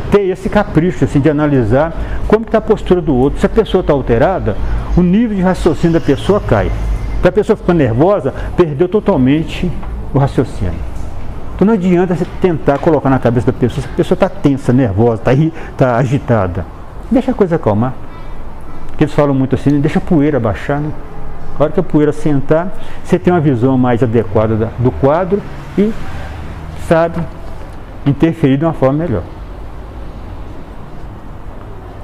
Ter esse capricho assim, de analisar como está a postura do outro. Se a pessoa está alterada, o nível de raciocínio da pessoa cai. Se a pessoa ficou nervosa, perdeu totalmente o raciocínio. Então não adianta você tentar colocar na cabeça da pessoa, se a pessoa está tensa, nervosa, está agitada. Deixa a coisa acalmar. Porque eles falam muito assim, deixa a poeira baixar, né? A hora que a poeira sentar, você tem uma visão mais adequada do quadro e sabe interferir de uma forma melhor.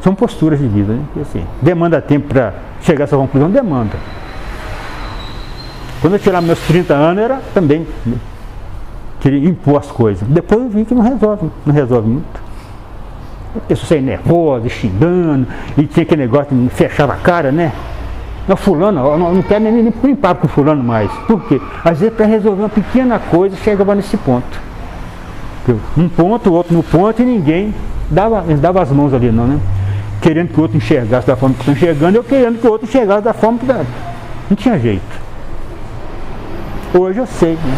São posturas de vida, né? E assim, demanda tempo para chegar a essa conclusão? Demanda. Quando eu tirar meus 30 anos, era também, né, queria impor as coisas. Depois eu vi que não resolve muito. A pessoa saía nervosa, xingando, e tinha aquele negócio de fechava a cara, né? Não, fulano, eu não quero nem papo com fulano mais. Por quê? Às vezes para resolver uma pequena coisa, chegava nesse ponto. Um ponto, o outro no ponto, e ninguém dava as mãos ali não, né? Querendo que o outro enxergasse da forma que estou enxergando, eu querendo que o outro enxergasse da forma que dá. Não tinha jeito. Hoje eu sei, né?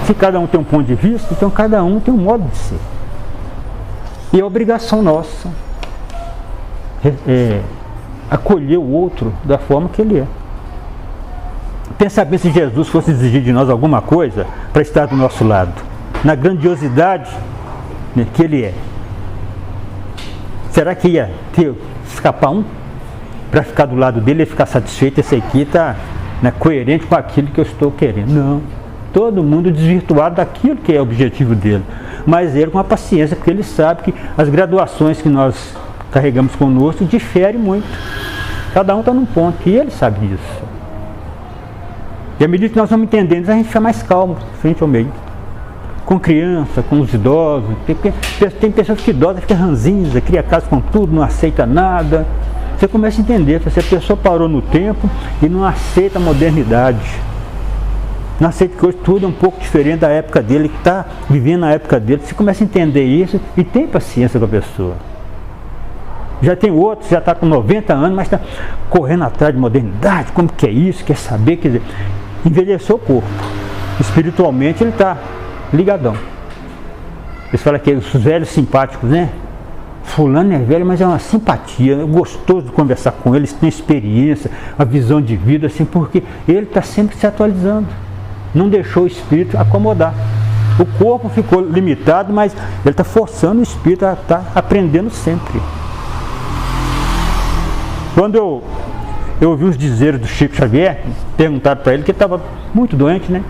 Se cada um tem um ponto de vista, então cada um tem um modo de ser. E é obrigação nossa acolher o outro da forma que ele é. Pensa bem se Jesus fosse exigir de nós alguma coisa para estar do nosso lado, na grandiosidade, né, que ele é. Será que ia escapar um para ficar do lado dele e ficar satisfeito? Esse aqui está né, coerente com aquilo que eu estou querendo. Não. Todo mundo desvirtuado daquilo que é o objetivo dele. Mas ele com a paciência, porque ele sabe que as graduações que nós carregamos conosco diferem muito. Cada um está num ponto, e ele sabe disso. E à medida que nós vamos entendendo isso, a gente fica mais calmo frente ao meio. Com criança, com os idosos. Tem pessoas que idosas ficam ranzinhas, cria casa com tudo, não aceita nada. Você começa a entender, se a pessoa parou no tempo e não aceita a modernidade. Não aceita que hoje tudo é um pouco diferente da época dele, que está vivendo na época dele. Você começa a entender isso e tem paciência com a pessoa. Já tem outros, já está com 90 anos, mas está correndo atrás de modernidade, como que é isso, quer saber, quer dizer, envelheceu o corpo. Espiritualmente ele está ligadão. Eles falam que os velhos simpáticos, né? Fulano é velho, mas é uma simpatia, é gostoso de conversar com eles, tem experiência, a visão de vida, assim, porque ele está sempre se atualizando. Não deixou o espírito acomodar. O corpo ficou limitado, mas ele está forçando o espírito a estar aprendendo sempre. Quando eu ouvi os dizeres do Chico Xavier, perguntaram para ele que ele estava muito doente, né?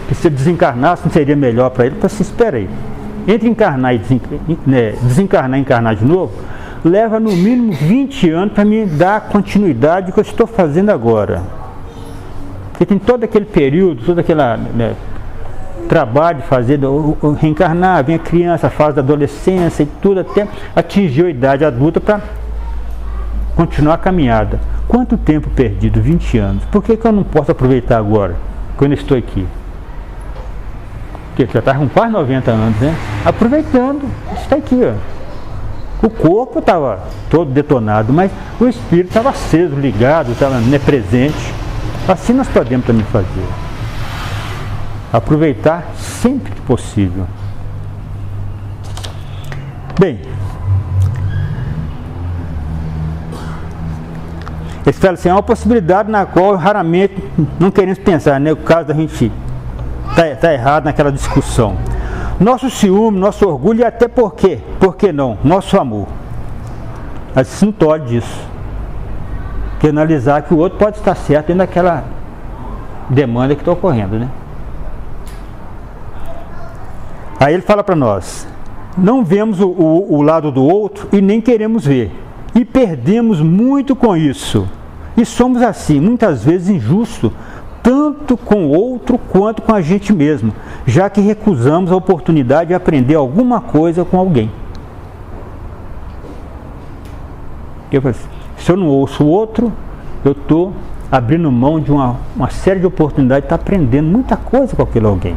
Que se ele desencarnasse não seria melhor para ele. Eu falei assim, espera aí, entre encarnar e desencarnar e encarnar de novo, leva no mínimo 20 anos para me dar continuidade do que eu estou fazendo agora. Porque tem todo aquele período, todo aquele trabalho de fazer, reencarnar, vem a criança, a fase da adolescência e tudo, até atingir a idade adulta para continuar a caminhada. Quanto tempo perdido? 20 anos. Por que eu não posso aproveitar agora, quando eu estou aqui? Porque já está com quase 90 anos, né? Aproveitando, está aqui, ó. O corpo estava todo detonado, mas o espírito estava aceso, ligado, estava presente. Assim nós podemos também fazer. Aproveitar sempre que possível. Bem, eles falam assim, é uma possibilidade na qual raramente não queremos pensar, né? O caso da gente tá errado naquela discussão. Nosso ciúme, nosso orgulho e até por que não? Nosso amor. Mas isso não pode disso. Porque analisar que o outro pode estar certo dentro daquela demanda que está ocorrendo, né? Aí ele fala para nós, não vemos o lado do outro e nem queremos ver. E perdemos muito com isso. E somos assim, muitas vezes injustos, tanto com o outro quanto com a gente mesmo, já que recusamos a oportunidade de aprender alguma coisa com alguém. Eu falei assim, se eu não ouço o outro, eu estou abrindo mão de uma série de oportunidades de estar aprendendo muita coisa com aquele alguém.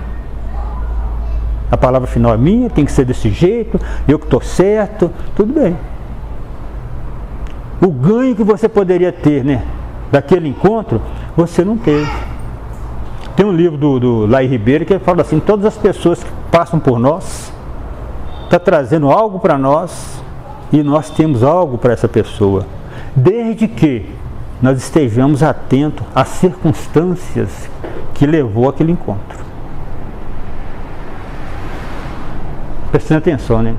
A palavra final é minha, tem que ser desse jeito, eu que estou certo, tudo bem. O ganho que você poderia ter, né, daquele encontro, você não teve. Tem um livro do Laí Ribeiro que fala assim, todas as pessoas que passam por nós, está trazendo algo para nós e nós temos algo para essa pessoa. Desde que nós estejamos atentos às circunstâncias que levou àquele encontro. Prestando atenção, né?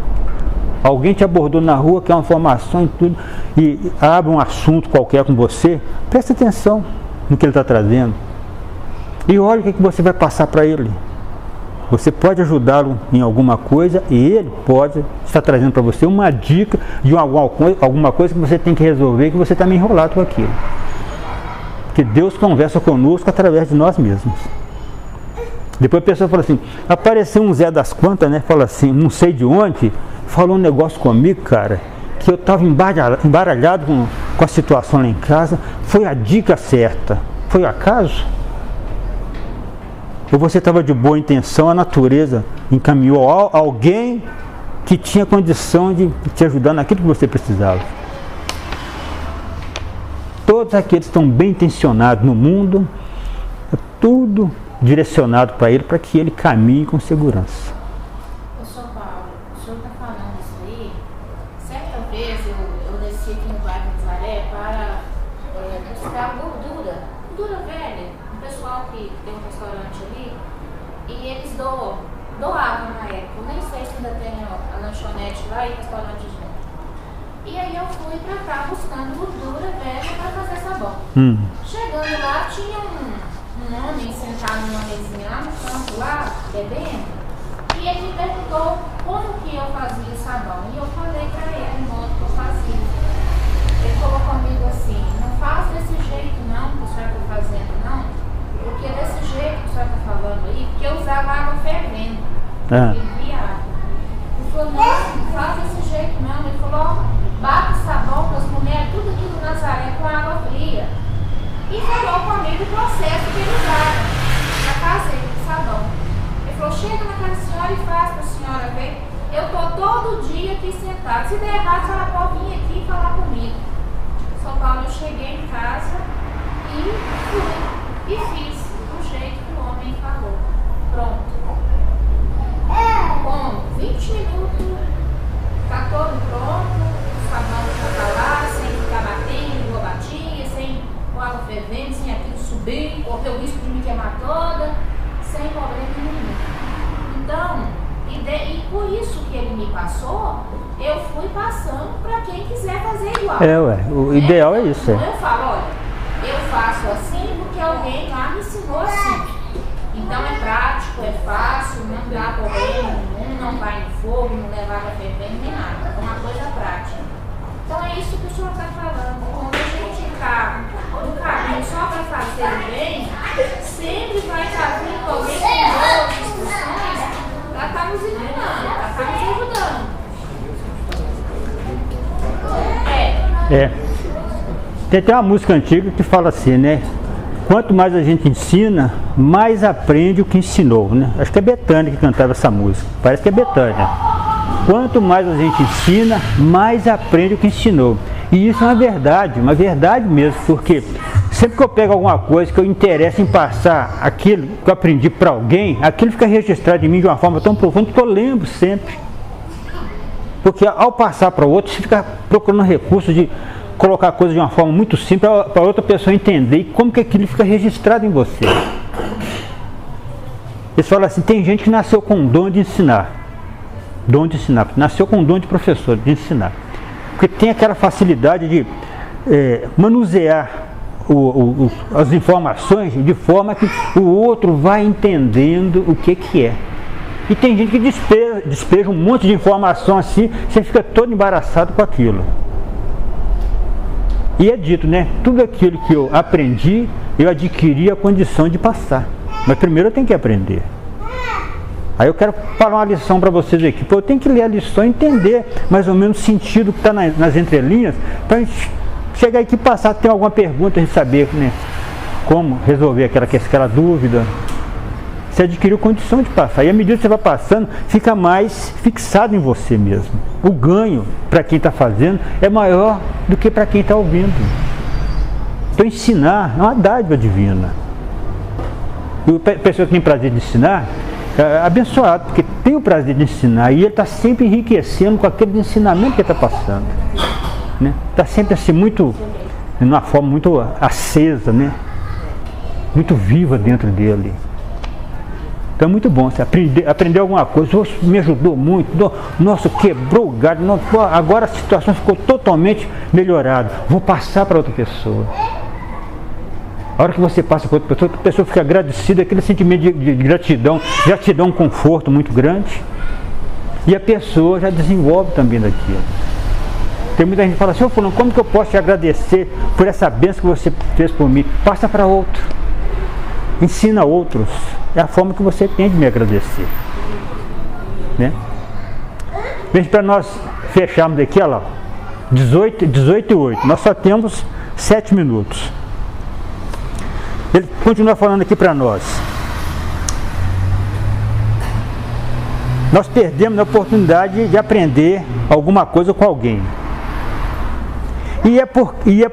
Alguém te abordou na rua, quer uma informação e tudo, e abre um assunto qualquer com você, presta atenção no que ele está trazendo. E olha o que você vai passar para ele. Você pode ajudá-lo em alguma coisa e ele pode estar trazendo para você uma dica de alguma coisa que você tem que resolver, que você está meio enrolado com aquilo. Porque Deus conversa conosco através de nós mesmos. Depois a pessoa fala assim, apareceu um Zé das Quantas, né? Fala assim, não sei de onde, falou um negócio comigo, cara, que eu estava embaralhado com a situação lá em casa, foi a dica certa. Foi acaso? Ou você estava de boa intenção, a natureza encaminhou alguém que tinha condição de te ajudar naquilo que você precisava. Todos aqueles que estão bem intencionados no mundo, é tudo direcionado para ele, para que ele caminhe com segurança. Ô, São Paulo, o senhor está falando isso aí? Certa vez eu desci aqui no bairro de Nazaré para buscar gordura velha, um pessoal que tem um restaurante ali, e eles doavam na época. Eu nem sei se ainda tem a lanchonete lá e o restaurante junto. E aí eu fui pra cá buscando gordura velha para fazer sabão. Chegando lá, tinha um homem sentado numa mesinha lá no canto, lá, bebendo. E ele me perguntou como que eu fazia o sabão. E eu falei pra ele o modo que eu fazia. Ele falou comigo assim, não faz desse jeito não, que o senhor está fazendo não, porque desse jeito que o senhor está falando aí, porque eu usava água fervendo. Ele via água. Ele falou, não faz desse jeito não. Ele falou, bate sabão para as mulheres, tudo aqui do Nazaré com água fria. E falou comigo o processo que ele usava para fazer o sabão. Ele falou, chega na casa da senhora e faz para a senhora ver. Eu estou todo dia aqui sentado. Se der errado, a senhora pode vir aqui e falar comigo. São Paulo, eu cheguei em casa e fui. E fiz do jeito que o homem falou. Pronto. Com 20 minutos, está todo pronto. O sabão já está lá, sem ficar batendo, igual batia, sem com água fervendo, sem aquilo subir, correr o risco de me queimar toda, sem problema nenhum. Então, e por isso que ele me passou, eu fui passando para quem quiser fazer igual. O ideal é isso. Então eu falo, olha, eu faço assim porque alguém lá me ensinou assim. Então é prático, é fácil, não dá problema nenhum, não vai no fogo, não leva água fervendo, nem nada. É uma coisa prática. Então é isso que o senhor está falando. Quando a gente está no caminho só para fazer o bem, sempre vai estar vindo alguém com boas instruções para estar nos ensinando, para estar nos ajudando. Tem até uma música antiga que fala assim, né? Quanto mais a gente ensina, mais aprende o que ensinou, né? Acho que é Bethânia que cantava essa música. Parece que é Bethânia. Quanto mais a gente ensina, mais aprende o que ensinou. E isso é uma verdade mesmo, porque sempre que eu pego alguma coisa que eu interesso em passar aquilo que eu aprendi para alguém, aquilo fica registrado em mim de uma forma tão profunda que eu lembro sempre. Porque ao passar para o outro, você fica procurando recursos de colocar a coisa de uma forma muito simples para outra pessoa entender como que aquilo fica registrado em você. Eles falam assim, tem gente que nasceu com o dom de ensinar. Nasceu com o dom de professor, de ensinar. Porque tem aquela facilidade de manusear as informações de forma que o outro vai entendendo o que é. E tem gente que despeja um monte de informação assim, você fica todo embaraçado com aquilo. E é dito, né? Tudo aquilo que eu aprendi, eu adquiri a condição de passar. Mas primeiro eu tenho que aprender. Aí eu quero falar uma lição para vocês aqui. Eu tenho que ler a lição e entender mais ou menos o sentido que está nas entrelinhas, para a gente chegar aqui e passar, ter alguma pergunta, a gente saber, né, como resolver aquela dúvida. Você adquiriu condição de passar. E à medida que você vai passando, fica mais fixado em você mesmo. O ganho para quem está fazendo é maior do que para quem está ouvindo. Então ensinar é uma dádiva divina. E a pessoa que tem prazer de ensinar é abençoado, porque tem o prazer de ensinar e ele está sempre enriquecendo com aquele ensinamento que ele está passando. Né? Está sempre assim, muito, de uma forma muito acesa, né? Muito viva dentro dele. Então é muito bom você aprender alguma coisa. Me ajudou muito. Nossa, quebrou o galho. Agora a situação ficou totalmente melhorada. Vou passar para outra pessoa. A hora que você passa para outra pessoa fica agradecida, aquele sentimento de gratidão, já te dá um conforto muito grande. E a pessoa já desenvolve também daquilo. Tem muita gente que fala assim, ô fulano, como que eu posso te agradecer por essa bênção que você fez por mim? Passa para outro. Ensina outros. É a forma que você tem de me agradecer. Né? Veja, para nós fecharmos aqui, olha lá, 18 e 8. Nós só temos 7 minutos. Ele continua falando aqui para nós. Nós perdemos a oportunidade de aprender alguma coisa com alguém.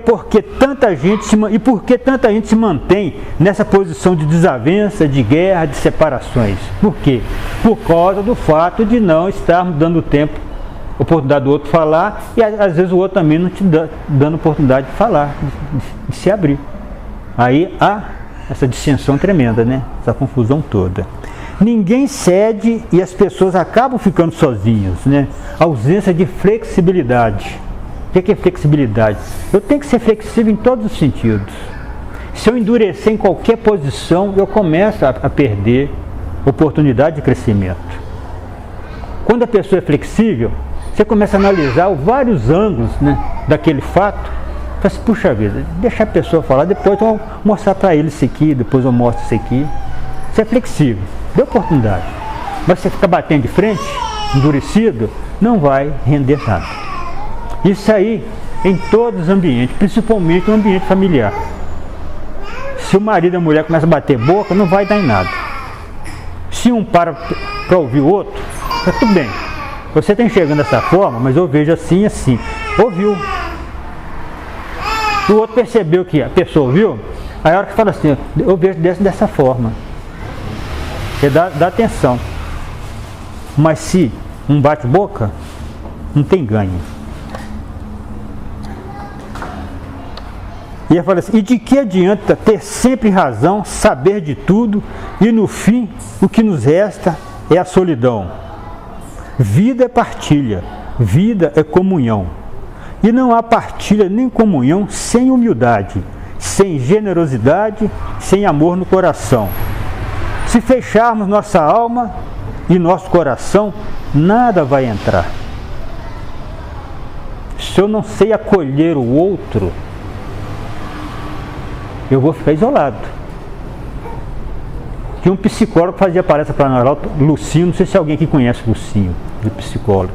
Por que tanta gente se mantém nessa posição de desavença, de guerra, de separações? Por quê? Por causa do fato de não estarmos dando tempo, oportunidade do outro falar, e às vezes o outro também não te dando oportunidade de falar, de se abrir. Aí há essa dissensão tremenda, né? Essa confusão toda. Ninguém cede e as pessoas acabam ficando sozinhas, né? A ausência de flexibilidade. O que é flexibilidade? Eu tenho que ser flexível em todos os sentidos. Se eu endurecer em qualquer posição, eu começo a perder oportunidade de crescimento. Quando a pessoa é flexível, você começa a analisar vários ângulos, né, daquele fato. Fala assim, puxa vida, deixa a pessoa falar, depois eu vou mostrar para ele isso aqui, depois eu mostro isso aqui. Você é flexível, dê oportunidade. Mas você ficar batendo de frente, endurecido, não vai render nada. Isso aí em todos os ambientes, principalmente no ambiente familiar. Se o marido e a mulher começam a bater boca, não vai dar em nada. Se um para ouvir o outro, tá tudo bem. Você está enxergando dessa forma, mas eu vejo assim e assim. Ouviu. O outro percebeu que a pessoa ouviu, aí a hora que fala assim, eu vejo dessa forma. Você dá atenção. Mas se um bate boca, não tem ganho. E ele fala assim, e de que adianta ter sempre razão, saber de tudo, e no fim o que nos resta é a solidão. Vida é partilha, vida é comunhão. E não há partilha nem comunhão sem humildade, sem generosidade, sem amor no coração. Se fecharmos nossa alma e nosso coração, nada vai entrar. Se eu não sei acolher o outro, eu vou ficar isolado. Tinha um psicólogo que fazia palestra para nós lá, Lucinho, não sei se alguém aqui conhece o Lucinho, de psicólogo.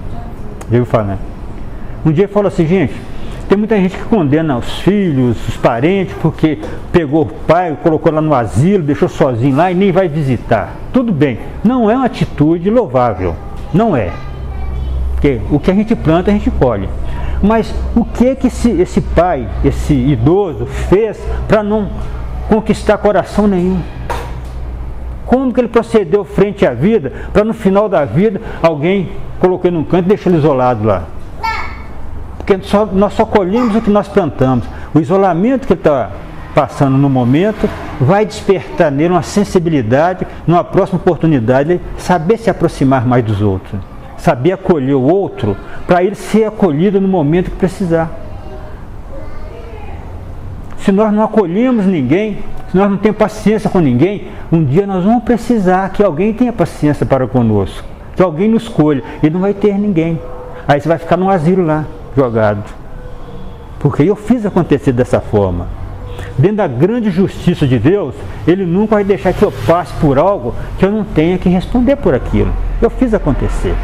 Já ouviu falar, né? Um dia ele falou assim, gente, tem muita gente que condena os filhos, os parentes, porque pegou o pai, colocou lá no asilo, deixou sozinho lá e nem vai visitar. Tudo bem, não é uma atitude louvável, não é. Porque o que a gente planta, a gente colhe. Mas o que é que esse pai, esse idoso, fez para não conquistar coração nenhum? Como que ele procedeu frente à vida, para no final da vida, alguém colocou ele num canto e deixou ele isolado lá? Porque nós só colhemos o que nós plantamos. O isolamento que ele está passando no momento vai despertar nele uma sensibilidade, numa próxima oportunidade, ele saber se aproximar mais dos outros. Saber acolher o outro, para ele ser acolhido no momento que precisar. Se nós não acolhemos ninguém, se nós não temos paciência com ninguém, um dia nós vamos precisar que alguém tenha paciência para conosco, que alguém nos escolha, e não vai ter ninguém. Aí você vai ficar num asilo lá, jogado. Porque eu fiz acontecer dessa forma. Dentro da grande justiça de Deus, Ele nunca vai deixar que eu passe por algo que eu não tenha que responder por aquilo. Eu fiz acontecer.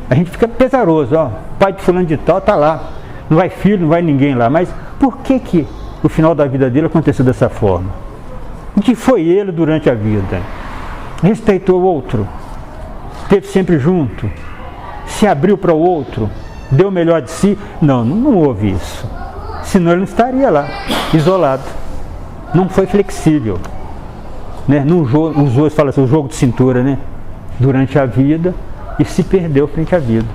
A gente fica pesaroso, ó, pai de fulano de tal está lá, não vai filho, não vai ninguém lá, mas por que o final da vida dele aconteceu dessa forma? O que foi ele durante a vida? Respeitou o outro, esteve sempre junto, se abriu para o outro, deu o melhor de si? Não houve isso. Senão ele não estaria lá, isolado. Não foi flexível. Né? Os outros falam assim, o jogo de cintura, né? Durante a vida, e se perdeu frente à vida.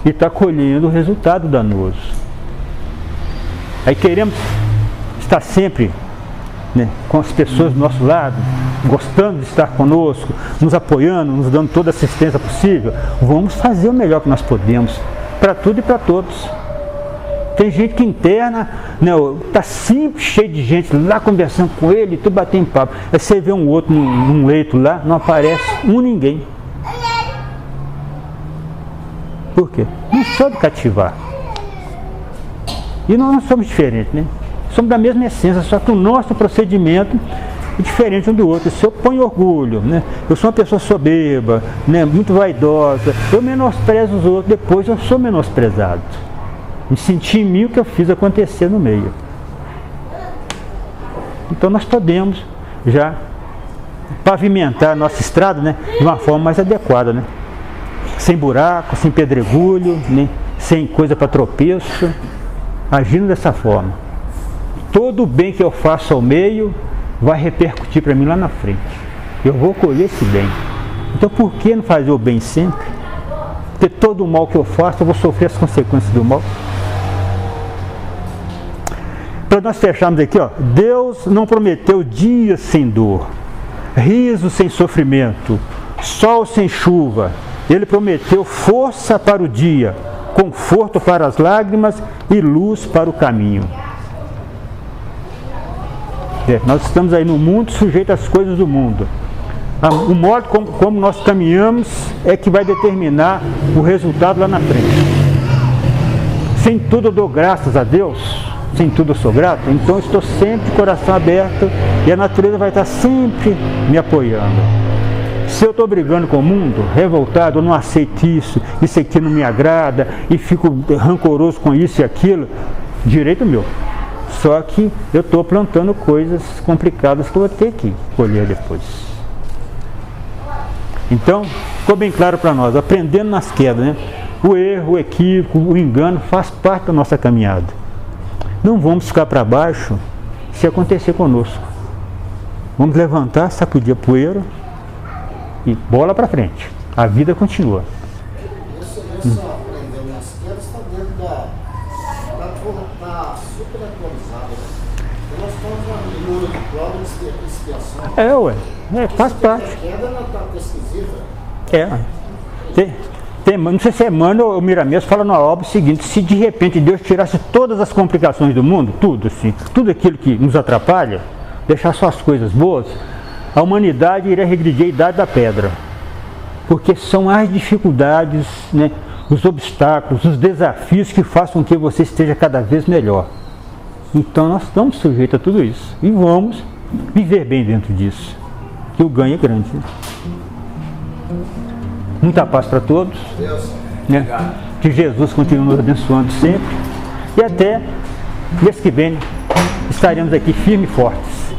E está colhendo o resultado danoso. Aí queremos estar sempre, né, com as pessoas do nosso lado, gostando de estar conosco, nos apoiando, nos dando toda a assistência possível. Vamos fazer o melhor que nós podemos, para tudo e para todos. Tem gente que interna, né, tá sempre cheio de gente lá conversando com ele, tu batendo papo. Aí você vê um outro num leito lá, não aparece ninguém. Por quê? Não soube cativar. E nós não somos diferentes, né? Somos da mesma essência, só que o nosso procedimento é diferente um do outro. Se eu ponho orgulho, né? Eu sou uma pessoa soberba, né? Muito vaidosa, eu menosprezo os outros, depois eu sou menosprezado. Me senti em mim o que eu fiz acontecer no meio. Então nós podemos já pavimentar a nossa estrada, né, de uma forma mais adequada, né? Sem buraco, sem pedregulho, né? Sem coisa para tropeço, agindo dessa forma. Todo o bem que eu faço ao meio vai repercutir para mim lá na frente. Eu vou colher esse bem. Então por que não fazer o bem sempre? Porque todo o mal que eu faço, eu vou sofrer as consequências do mal. Para nós fecharmos aqui, ó, Deus não prometeu dias sem dor, riso sem sofrimento, sol sem chuva, Ele prometeu força para o dia, conforto para as lágrimas e luz para o caminho. Nós estamos aí no mundo sujeitos às coisas do mundo. O modo como nós caminhamos é que vai determinar o resultado lá na frente. Sem tudo eu dou graças a Deus, sem tudo eu sou grato, então eu estou sempre de coração aberto e a natureza vai estar sempre me apoiando. Se eu estou brigando com o mundo, revoltado, eu não aceito isso aqui não me agrada e fico rancoroso com isso e aquilo, direito meu. Só que eu estou plantando coisas complicadas que eu vou ter que colher depois. Então, ficou bem claro para nós, aprendendo nas quedas, né? O erro, o equívoco, o engano faz parte da nossa caminhada. Não vamos ficar para baixo se acontecer conosco. Vamos levantar, sacudir a poeira e bola para frente. A vida continua. Isso aprendendo nas quedas está dentro da super atualizada. Nós estamos na minura de prova de expiação. Faz parte. A queda não está decisiva. Não sei se é Emmanuel ou Miramês fala na obra o seguinte: se de repente Deus tirasse todas as complicações do mundo, tudo aquilo que nos atrapalha, deixar só as coisas boas, a humanidade iria regredir a idade da pedra. Porque são as dificuldades, né, os obstáculos, os desafios que façam com que você esteja cada vez melhor. Então nós estamos sujeitos a tudo isso e vamos viver bem dentro disso, que o ganho é grande. Muita paz para todos, né? Que Jesus continue nos abençoando sempre e até mês que vem estaremos aqui firmes e fortes.